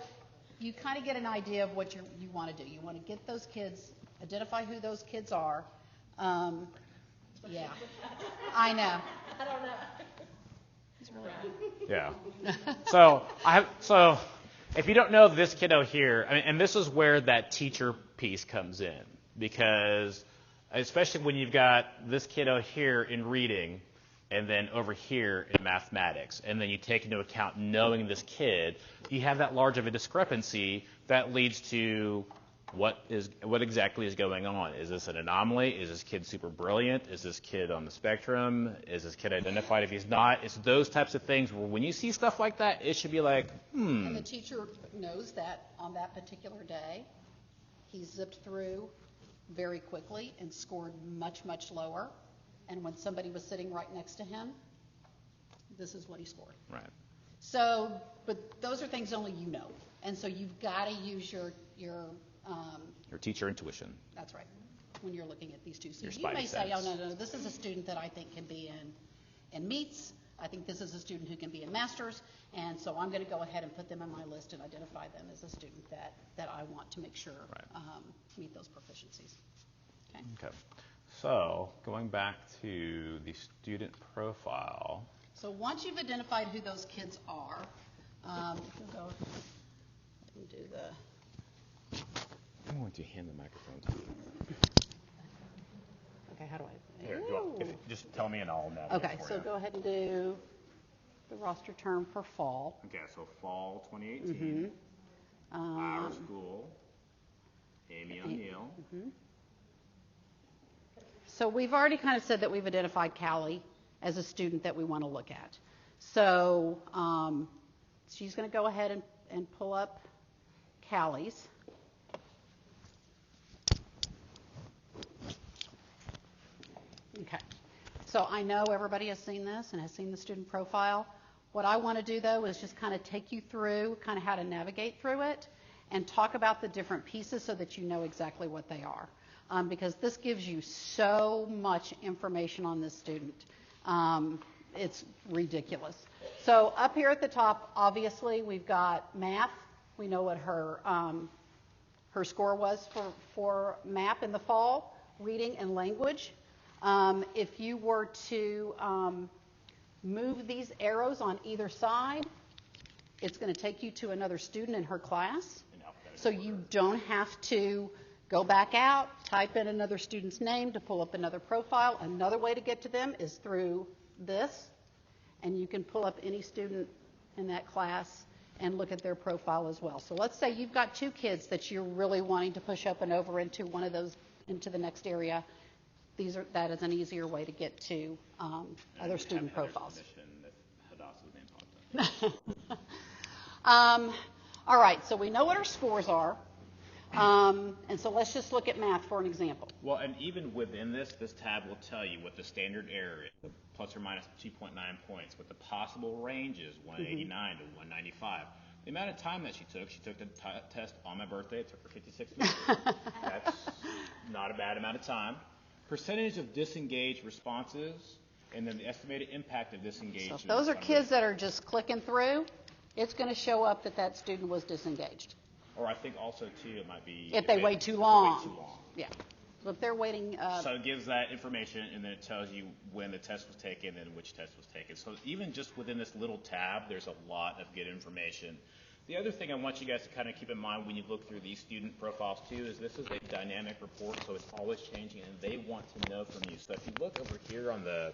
you kind of get an idea of what you want to do. You want to get those kids, identify who those kids are. Yeah, I know. I don't know. It's really Yeah. So if you don't know this kiddo here, I mean, and this is where that teacher piece comes in, because especially when you've got this kiddo here in reading and then over here in mathematics, and then you take into account knowing this kid, you have that large of a discrepancy that leads to what exactly is going on. Is this an anomaly? Is this kid super brilliant? Is this kid on the spectrum? Is this kid identified if he's not? It's those types of things where when you see stuff like that, it should be like, And the teacher knows that on that particular day, he zipped through very quickly and scored much, much lower. And when somebody was sitting right next to him, this is what he scored. Right. So, but those are things only you know. And so you've got to use your teacher intuition. that's right, when you're looking at these two Your students. You may spidey say, oh, sense. no, this is a student that I think can be in meets. I think this is a student who can be in masters. And so I'm going to go ahead and put them on my list and identify them as a student that I want to make sure meet those proficiencies. Okay. So going back to the student profile. So once you've identified who those kids are, we'll go and do the, I'm going to hand the microphone to you. okay, how do I? Here, just tell me and I'll navigate Okay, for so you. go ahead and do the roster term for fall. Okay, so fall 2018. Our school, Amy O'Neill. So we've already kind of said that we've identified Callie as a student that we want to look at. So she's going to go ahead and pull up Callie's. Okay. So I know everybody has seen this and has seen the student profile. What I want to do, though, is just kind of take you through kind of how to navigate through it and talk about the different pieces so that you know exactly what they are. Because this gives you so much information on this student. It's ridiculous. So up here at the top, obviously, we've got math. We know what her score was for math in the fall, reading and language. If you were to move these arrows on either side, it's going to take you to another student in her class. So you don't have to go back out, type in another student's name to pull up another profile. Another way to get to them is through this, and you can pull up any student in that class and look at their profile as well. So let's say you've got two kids that you're really wanting to push up and over into one of those, into the next area. That is an easier way to get to other student profiles. All right, so we know what our scores are. And so let's just look at math for an example. Well, and even within this tab will tell you what the standard error is, plus or minus 2.9 points, what the possible range is, 189 to 195. The amount of time that she took the test on my birthday. It took her 56 minutes. That's not a bad amount of time. Percentage of disengaged responses, and then the estimated impact of disengagement. So if those are kids that are just clicking through, it's going to show up that student was disengaged. Or I think also, too, it might be... If they wait too long. Yeah. So if they're waiting... So it gives that information, and then it tells you when the test was taken and which test was taken. So even just within this little tab, there's a lot of good information. The other thing I want you guys to kind of keep in mind when you look through these student profiles, too, is this is a dynamic report, so it's always changing, and they want to know from you. So if you look over here on the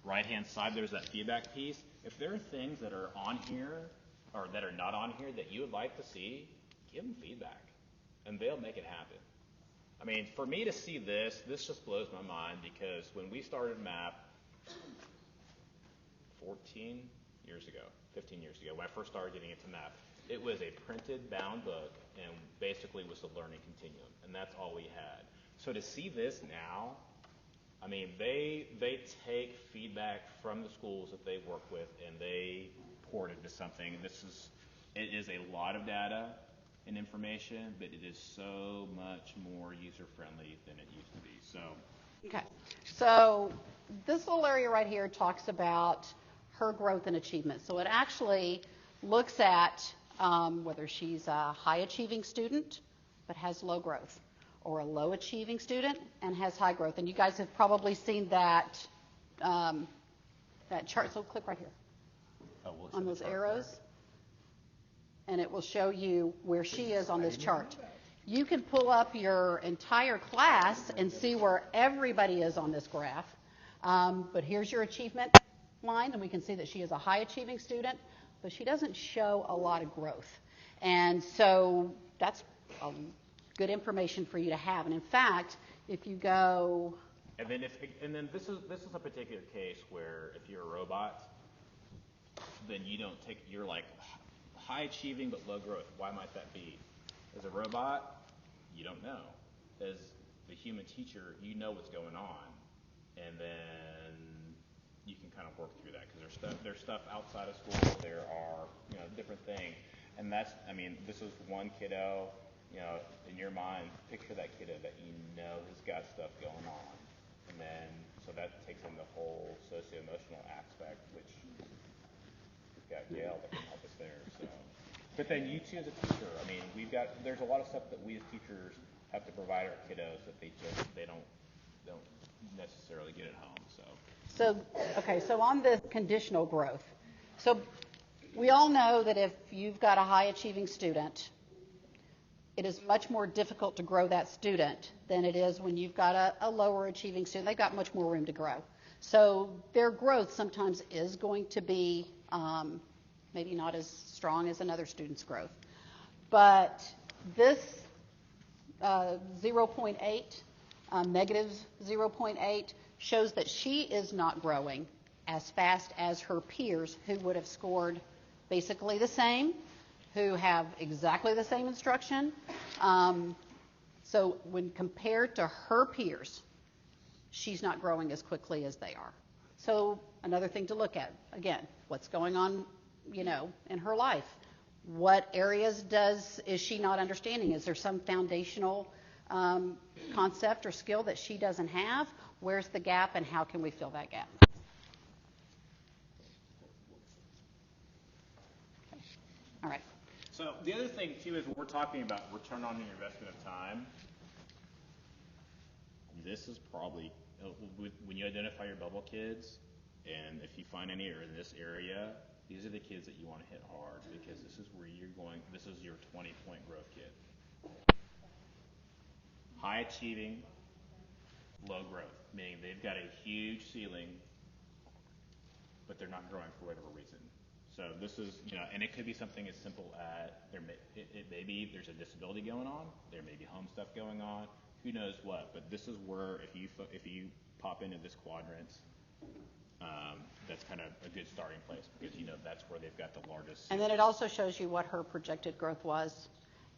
right-hand side, there's that feedback piece. If there are things that are on here or that are not on here that you would like to see, give them feedback, and they'll make it happen. I mean, for me to see this just blows my mind, because when we started MAP 15 years ago, when I first started getting into MAP, it was a printed, bound book, and basically was the learning continuum, and that's all we had. So to see this now, I mean, they take feedback from the schools that they work with, and they pour it into something. It is a lot of data and information, but it is so much more user-friendly than it used to be. So, Okay. So this little area right here talks about her growth and achievement. So it actually looks at whether she's a high-achieving student but has low growth, or a low-achieving student and has high growth. And you guys have probably seen that that chart. So click right here on those arrows, and it will show you where she is on this chart. You can pull up your entire class and see where everybody is on this graph. But here's your achievement line, and we can see that she is a high-achieving student, but she doesn't show a lot of growth. And so that's good information for you to have. And in fact, if you go... And then this is a particular case where if you're a robot, then you're like high-achieving but low growth. Why might that be? As a robot, you don't know. As the human teacher, you know what's going on, and then you can kind of work through that because there's stuff outside of school. There are different things, and this is one kiddo. In your mind, picture that kiddo that has got stuff going on, and then so that takes in the whole socio-emotional aspect, which we've got Gail that can help us there. So. But then you too as a teacher, there's a lot of stuff that we as teachers have to provide our kiddos that they don't necessarily get at home. So on the conditional growth, so we all know that if you've got a high achieving student, it is much more difficult to grow that student than it is when you've got a lower achieving student. They've got much more room to grow. So their growth sometimes is going to be maybe not as strong as another student's growth. But this 0.8, negative 0.8, shows that she is not growing as fast as her peers who would have scored basically the same, who have exactly the same instruction. So when compared to her peers, she's not growing as quickly as they are. So another thing to look at, again, what's going on, in her life? What areas is she not understanding? Is there some foundational concept or skill that she doesn't have? Where's the gap, and how can we fill that gap? All right. So the other thing, too, is when we're talking about return on your investment of time, this is probably, when you identify your bubble kids, and if you find any are in this area, these are the kids that you want to hit hard, because this is where this is your 20-point growth kid. High achieving, low growth, meaning they've got a huge ceiling, but they're not growing for whatever reason. So this is, and it could be something as simple as maybe there's a disability going on, there may be home stuff going on, who knows what. But this is where if you pop into this quadrant, that's kind of a good starting place, because that's where they've got the largest. And then it also shows you what her projected growth was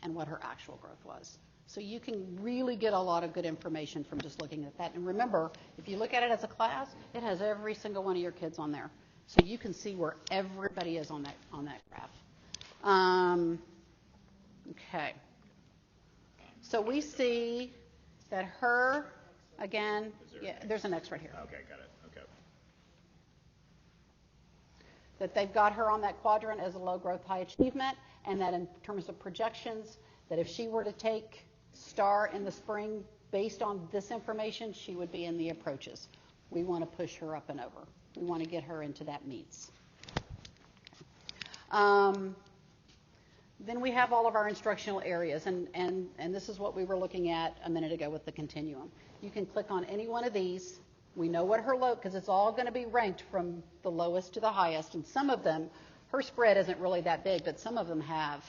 and what her actual growth was. So you can really get a lot of good information from just looking at that. And remember, if you look at it as a class, it has every single one of your kids on there. So you can see where everybody is on that graph. Okay. So we see that her, again, there's an X right here. Okay, got it. Okay. That they've got her on that quadrant as a low growth, high achievement, and that in terms of projections, that if she were to take STAR in the spring based on this information, she would be in the approaches. We want to push her up and over. We want to get her into that meets. Then we have all of our instructional areas, and this is what we were looking at a minute ago with the continuum. You can click on any one of these. We know what her because it's all going to be ranked from the lowest to the highest, and some of them, her spread isn't really that big, but some of them have,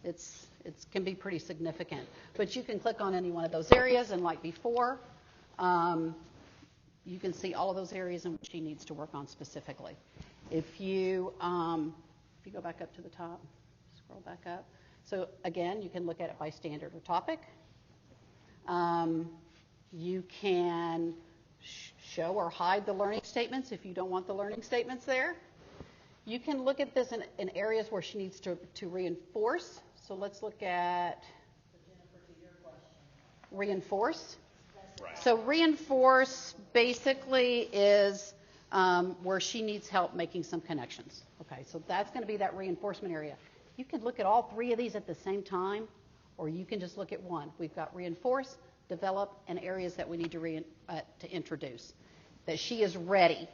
it can be pretty significant. But you can click on any one of those areas, and like before, you can see all of those areas in which she needs to work on specifically. If you go back up to the top, scroll back up. So again, you can look at it by standard or topic. You can show or hide the learning statements if you don't want the learning statements there. You can look at this in areas where she needs to reinforce. So let's look at reinforce. Right. So reinforce basically is where she needs help making some connections. Okay, so that's going to be that reinforcement area. You can look at all three of these at the same time, or you can just look at one. We've got reinforce, develop, and areas that we need to introduce. That she is ready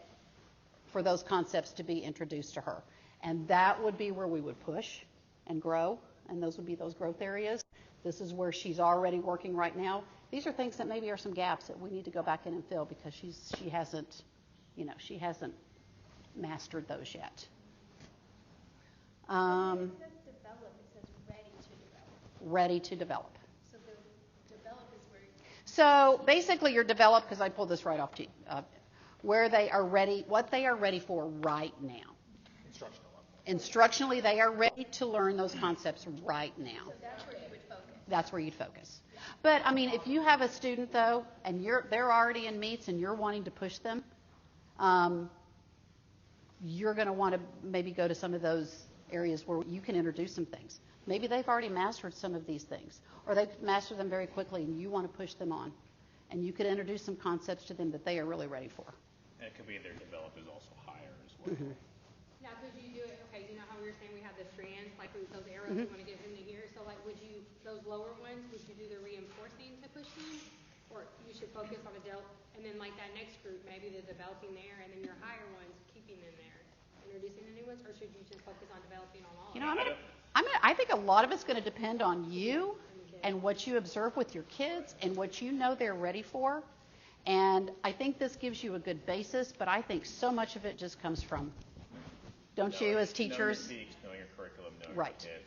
for those concepts to be introduced to her. And that would be where we would push and grow, and those would be those growth areas. This is where she's already working right now. These are things that maybe are some gaps that we need to go back in and fill because she hasn't mastered those yet. It says develop, it says ready to develop. Ready to develop. So the develop is where So basically, you're developed, because I pulled this right off to you, where they are ready, what they are ready for right now. Instructionally, they are ready to learn those concepts right now. so that's where you would focus. That's where you'd focus. But I mean, if you have a student though, and they're already in meets and you're wanting to push them, you're going to want to maybe go to some of those areas where you can introduce some things. Maybe they've already mastered some of these things, or they've mastered them very quickly, and you want to push them on, and you could introduce some concepts to them that they are really ready for. And it could be their develop is also higher as well. Mm-hmm. Now, could you do it, okay, you know how we were saying we have the strands, like with those arrows we want to get them to here, so like would you, those lower ones, would you do the reinforcing to push them? Or you should focus on and then like that next group, maybe the developing there, and then your higher ones, keeping them there, introducing the new ones, or should you just focus on developing on all of them? I think a lot of it's going to depend on you and what you observe with your kids and what you know they're ready for. And I think this gives you a good basis, but I think so much of it just comes from, don't you, as teachers? Knowing your curriculum, knowing Right. your kids.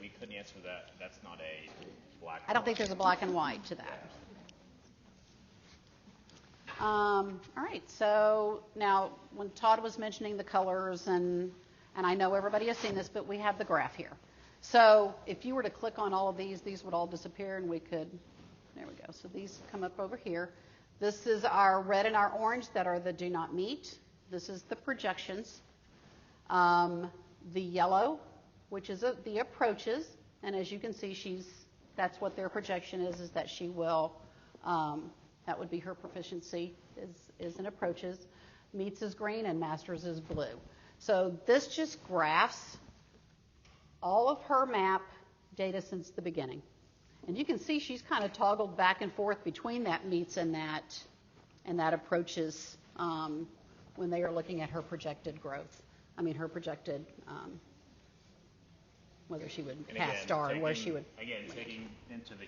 We couldn't answer that. That's not a black. I don't think there's a black and white to that. All right, so now when Todd was mentioning the colors, and I know everybody has seen this, but we have the graph here. So if you were to click on all of these would all disappear, and we could, there we go. So these come up over here. This is our red and our orange that are the do not meet. This is the projections. The yellow, which is the approaches, and as you can see, that's what their projection is that she will, that would be her proficiency is in approaches. Meets is green and masters is blue. So this just graphs all of her map data since the beginning. And you can see she's kind of toggled back and forth between that meets and that approaches when they are looking at her projected growth. I mean, her projected, whether she would pass STAR, or where she would. Again, taking in the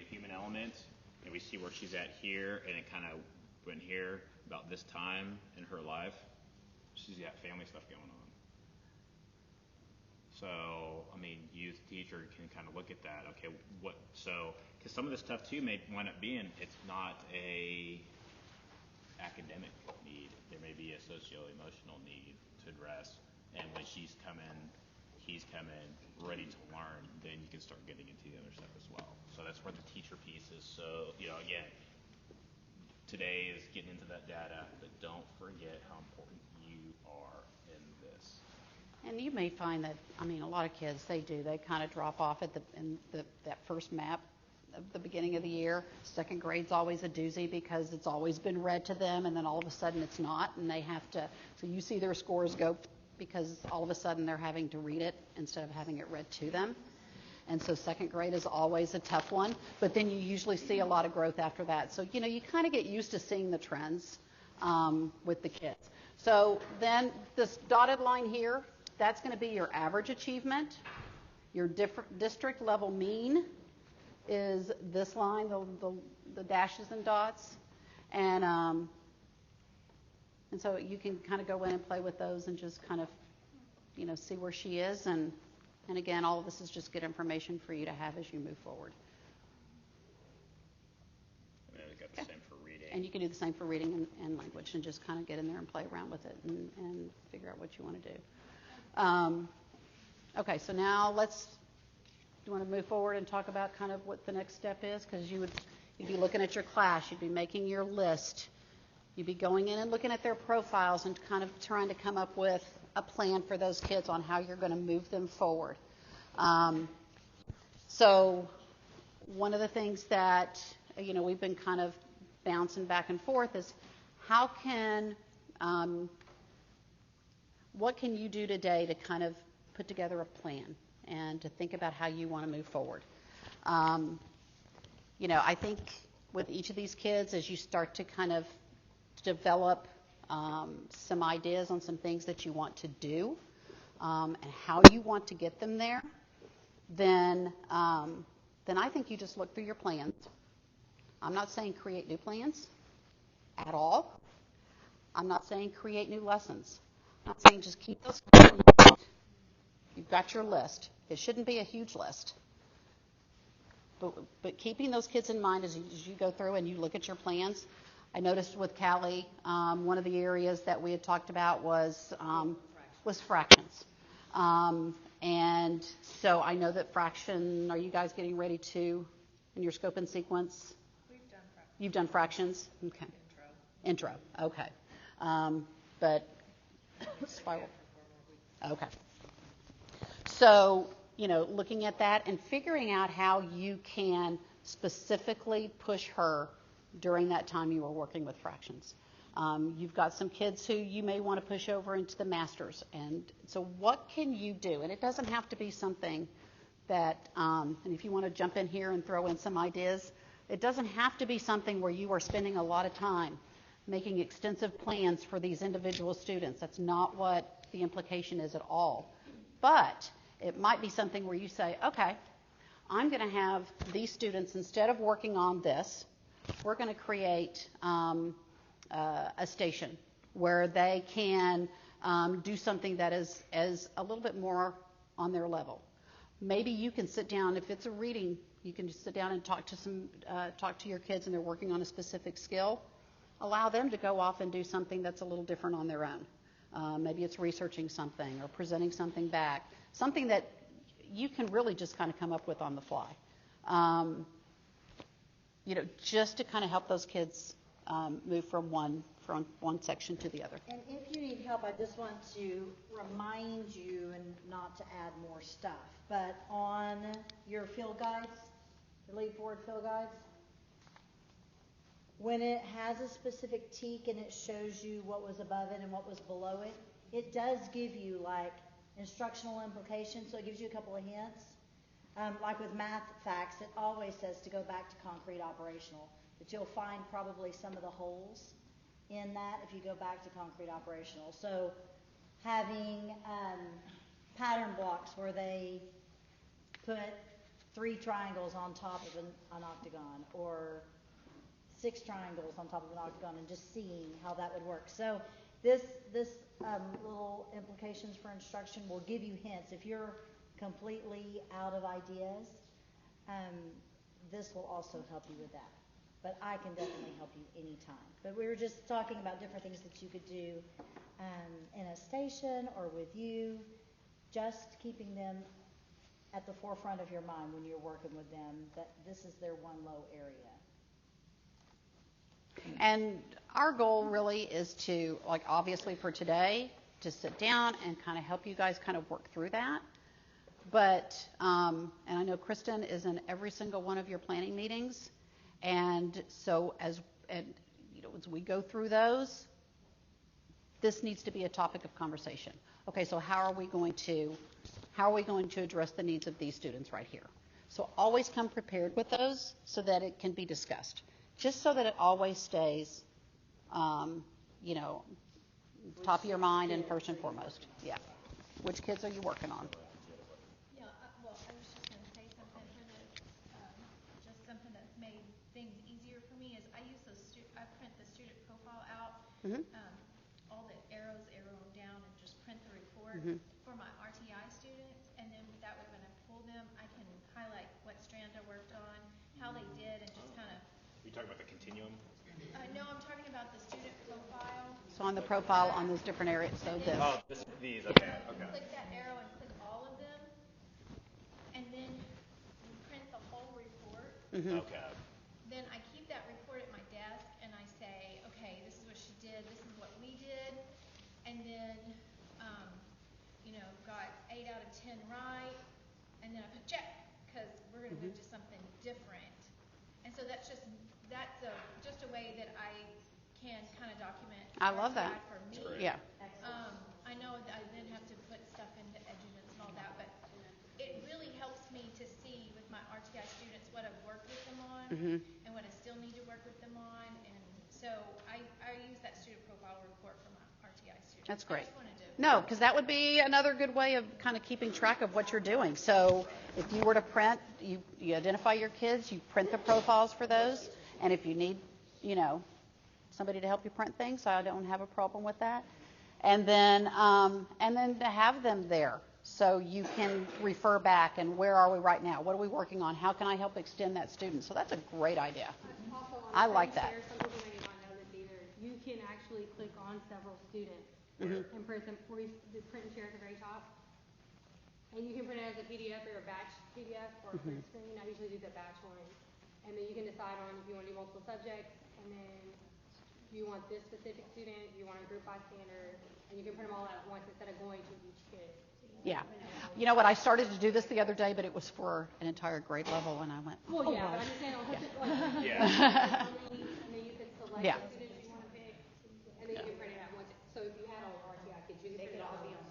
human element, and we see where she's at here, and it kind of went here about this time in her life. She's got family stuff going on. So, I mean, youth teacher can kind of look at that. Okay, because some of this stuff too may wind up being, it's not a academic need. There may be a socio-emotional need to address. And when he's come in ready to learn, then you can start getting into the other stuff as well. So that's where the teacher piece is. So, again, today is getting into that data, but don't forget how important you are in this. And you may find that, I mean, a lot of kids, they kind of drop off at that first map of the beginning of the year. Second grade's always a doozy because it's always been read to them, and then all of a sudden it's not, and they have to, so you see their scores go because all of a sudden they're having to read it instead of having it read to them. And so second grade is always a tough one, but then you usually see a lot of growth after that. So, you kind of get used to seeing the trends with the kids. So then this dotted line here, that's going to be your average achievement. Your district level mean is this line, the dashes and dots. And so you can kind of go in and play with those and just kind of, see where she is. And again, all of this is just good information for you to have as you move forward. And then we got the same for reading. And you can do the same for reading and language and just kind of get in there and play around with it and figure out what you want to do. Okay, so now do you want to move forward and talk about kind of what the next step is? Because you'd be looking at your class, you'd be making your list, you'd be going in and looking at their profiles and kind of trying to come up with a plan for those kids on how you're going to move them forward. So one of the things that we've been kind of bouncing back and forth is what can you do today to kind of put together a plan and to think about how you want to move forward? I think with each of these kids, as you start to kind of develop some ideas on some things that you want to do and how you want to get them there, then I think you just look through your plans. I'm not saying create new plans at all. I'm not saying create new lessons. I'm not saying just keep those kids in mind. You've got your list. It shouldn't be a huge list. But keeping those kids in mind as you go through and you look at your plans. I noticed with Callie, one of the areas that we had talked about was fractions. And so I know that fraction, are you guys getting ready to, in your scope and sequence? We've done fractions. You've done fractions? Okay. Intro, okay. But spiral. Okay. So, looking at that and figuring out how you can specifically push her during that time you were working with fractions. You've got some kids who you may want to push over into the masters. And so what can you do? And it doesn't have to be something that, and if you want to jump in here and throw in some ideas, it doesn't have to be something where you are spending a lot of time making extensive plans for these individual students. That's not what the implication is at all. But it might be something where you say, okay, I'm going to have these students, instead of working on this, we're going to create a station where they can do something that is a little bit more on their level. Maybe you can sit down, if it's a reading, you can just sit down and talk to your kids and they're working on a specific skill. Allow them to go off and do something that's a little different on their own. Maybe it's researching something or presenting something back, something that you can really just kind of come up with on the fly. Just to kind of help those kids move from one section to the other. And if you need help, I just want to remind you, and not to add more stuff, but on your field guides, the Leap Forward field guides, when it has a specific teak and it shows you what was above it and what was below it, it does give you like instructional implications, so it gives you a couple of hints. Like with math facts, it always says to go back to concrete operational, but you'll find probably some of the holes in that if you go back to concrete operational. So having pattern blocks where they put 3 triangles on top of an octagon, or 6 triangles on top of an octagon, and just seeing how that would work. So this little implications for instruction will give you hints. If you're completely out of ideas, this will also help you with that. But I can definitely help you anytime. But we were just talking about different things that you could do in a station or with you, just keeping them at the forefront of your mind when you're working with them, that this is their one low area. And our goal really is to, like, obviously for today, to sit down and kind of help you guys kind of work through that. But, and I know Kristen is in every single one of your planning meetings. And so as we go through those, this needs to be a topic of conversation. Okay, so how are we going to address the needs of these students right here? So always come prepared with those so that it can be discussed. Just so that it always stays, top of your mind and first and foremost. Yeah. Which kids are you working on? Yeah, well, I was just going to say something for the, just something that's made things easier for me is I use I print the student profile out, all the arrows arrow them down and just print the report for my RTI students, and then that way when I pull them, I can highlight what strand I worked on, how they did, and just kind of. Are you talking about the continuum? No, I'm talking about the student profile. So on the profile on those different areas. So this. Oh, these. Okay. Click that arrow and click all of them, and then you print the whole report. Okay. Then I keep that report at my desk, and I say, okay, this is what she did, this is what we did, and then, got 8 out of 10 right, and then I put check, because we're going to move to something different. And so that's just a way that I can kind of document. I love that. RTI for me. Yeah. I know that I then have to put stuff into EduNets and all that, but it really helps me to see with my RTI students what I've worked with them on and what I still need to work with them on. And so I use that student profile report for my RTI students. That's great. I just wanted to. No, because that would be another good way of kind of keeping track of what you're doing. So if you were to print, you identify your kids, you print the profiles for those, and if you need, somebody to help you print things, I don't have a problem with that. And then to have them there so you can refer back and where are we right now? What are we working on? How can I help extend that student? So that's a great idea. Also, I like that. some people may not know this either. You can actually click on several students and print them, where you the print and share at the very top. And you can print it as a PDF or a batch PDF or a print screen. I usually do the batch one. And then you can decide on if you want to do multiple subjects, and then do you want this specific student, do you want a group by standard, and you can print them all at once instead of going to each kid. Yeah. You know what? I started to do this the other day, but it was for an entire grade level, and I went, Well, oh, yeah, boy. but I'm just saying, and then you could select Yeah. the students you want to pick, and then you can print it at once. So if you had all RTI kids, you could print it all at once.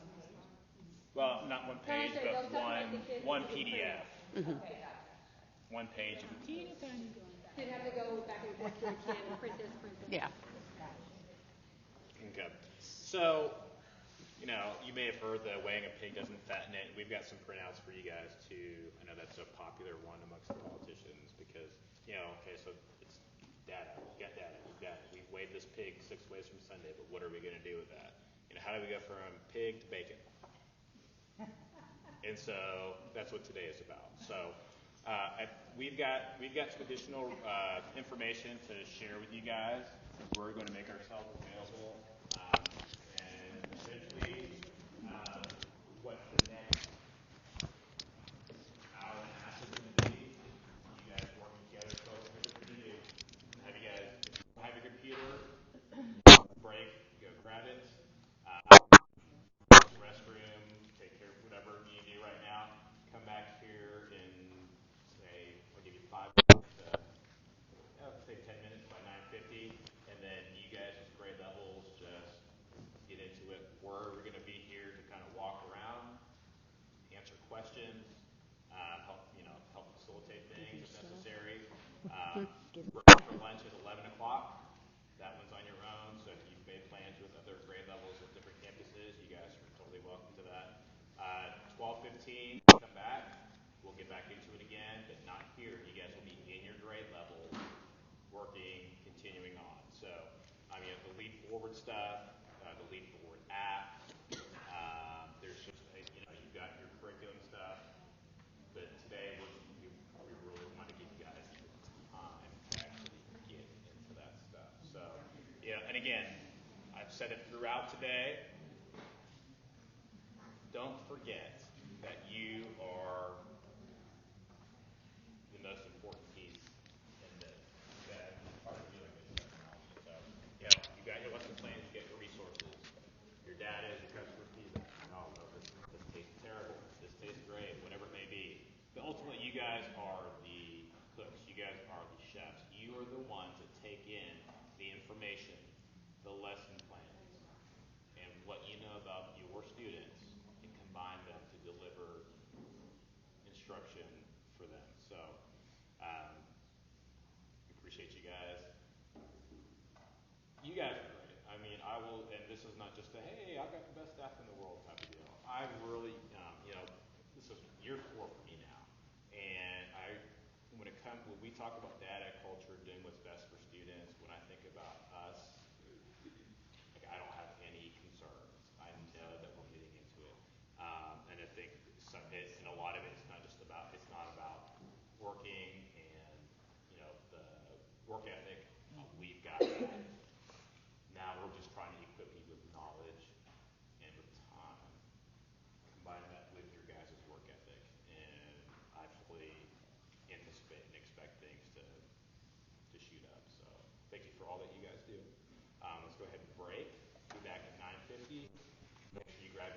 Well, not one page, necessarily, but they'll separate the kids one into different- PDF. Okay. One page. So you'd have to go back and forth to a kid and print this, print this. Yeah. Okay. So, you may have heard that weighing a pig doesn't fatten it. We've got some printouts for you guys too. I know that's a popular one amongst the politicians because, okay, so it's data. We've got data. We weighed this pig 6 ways from Sunday, but what are we going to do with that? How do we go from pig to bacon? And so that's what today is about. So we've got some additional information to share with you guys. We're going to make ourselves available, and essentially what the next hour and a half is going to be. You guys working together, folks. Here's what you do. Have you guys have your computer break? Go grab it. Restroom, take care of whatever you do right now. Come back here in, say, I'll give you 5 minutes, say 10 minutes by 9:50, and then you guys as grade levels just get into it. We're going to be here to kind of walk around, answer questions, help facilitate things if necessary. Break for lunch at 11 o'clock. That one's on your own, so if you've made plans with other grade levels at different campuses, you guys are totally welcome to that. 12:15, come back. We'll get back into it again, but not here. You guys will be in your grade level, working, continuing on. So, the Lead Forward stuff, the Lead Forward app. There's just, you've got your curriculum stuff, but today we really want to give you guys time to actually get into that stuff. So, and again, I've said it throughout today. Don't forget that you are the most important piece in this. That part of doing this technology. So, you got your lesson plans, you get your resources. Your data is your customer feedback. Oh, no, this tastes terrible. This tastes great. Whatever it may be. But ultimately, you guys are the cooks. You guys are the chefs. You are the ones that take in the information, the lesson plans, and what you know about your students, and combine them to deliver instruction for them. So, appreciate you guys. You guys are great. I will, and this is not just a, hey, I've got the best staff in the world type of deal. I really, this is year 4 for me now. And when we talk about data, culture, doing what's best for students, when I think about us, I don't have any concerns. I know that we're getting into it. And I think and a lot of it is it's not about working and, the work ethic. We've got that. Now we're just trying to equip you with knowledge and with time. Combine that with your guys' work ethic, and I fully anticipate and expect things to shoot up. So thank you for all that you guys do. Let's go ahead and break. Be back at 9:50. Make sure you grab your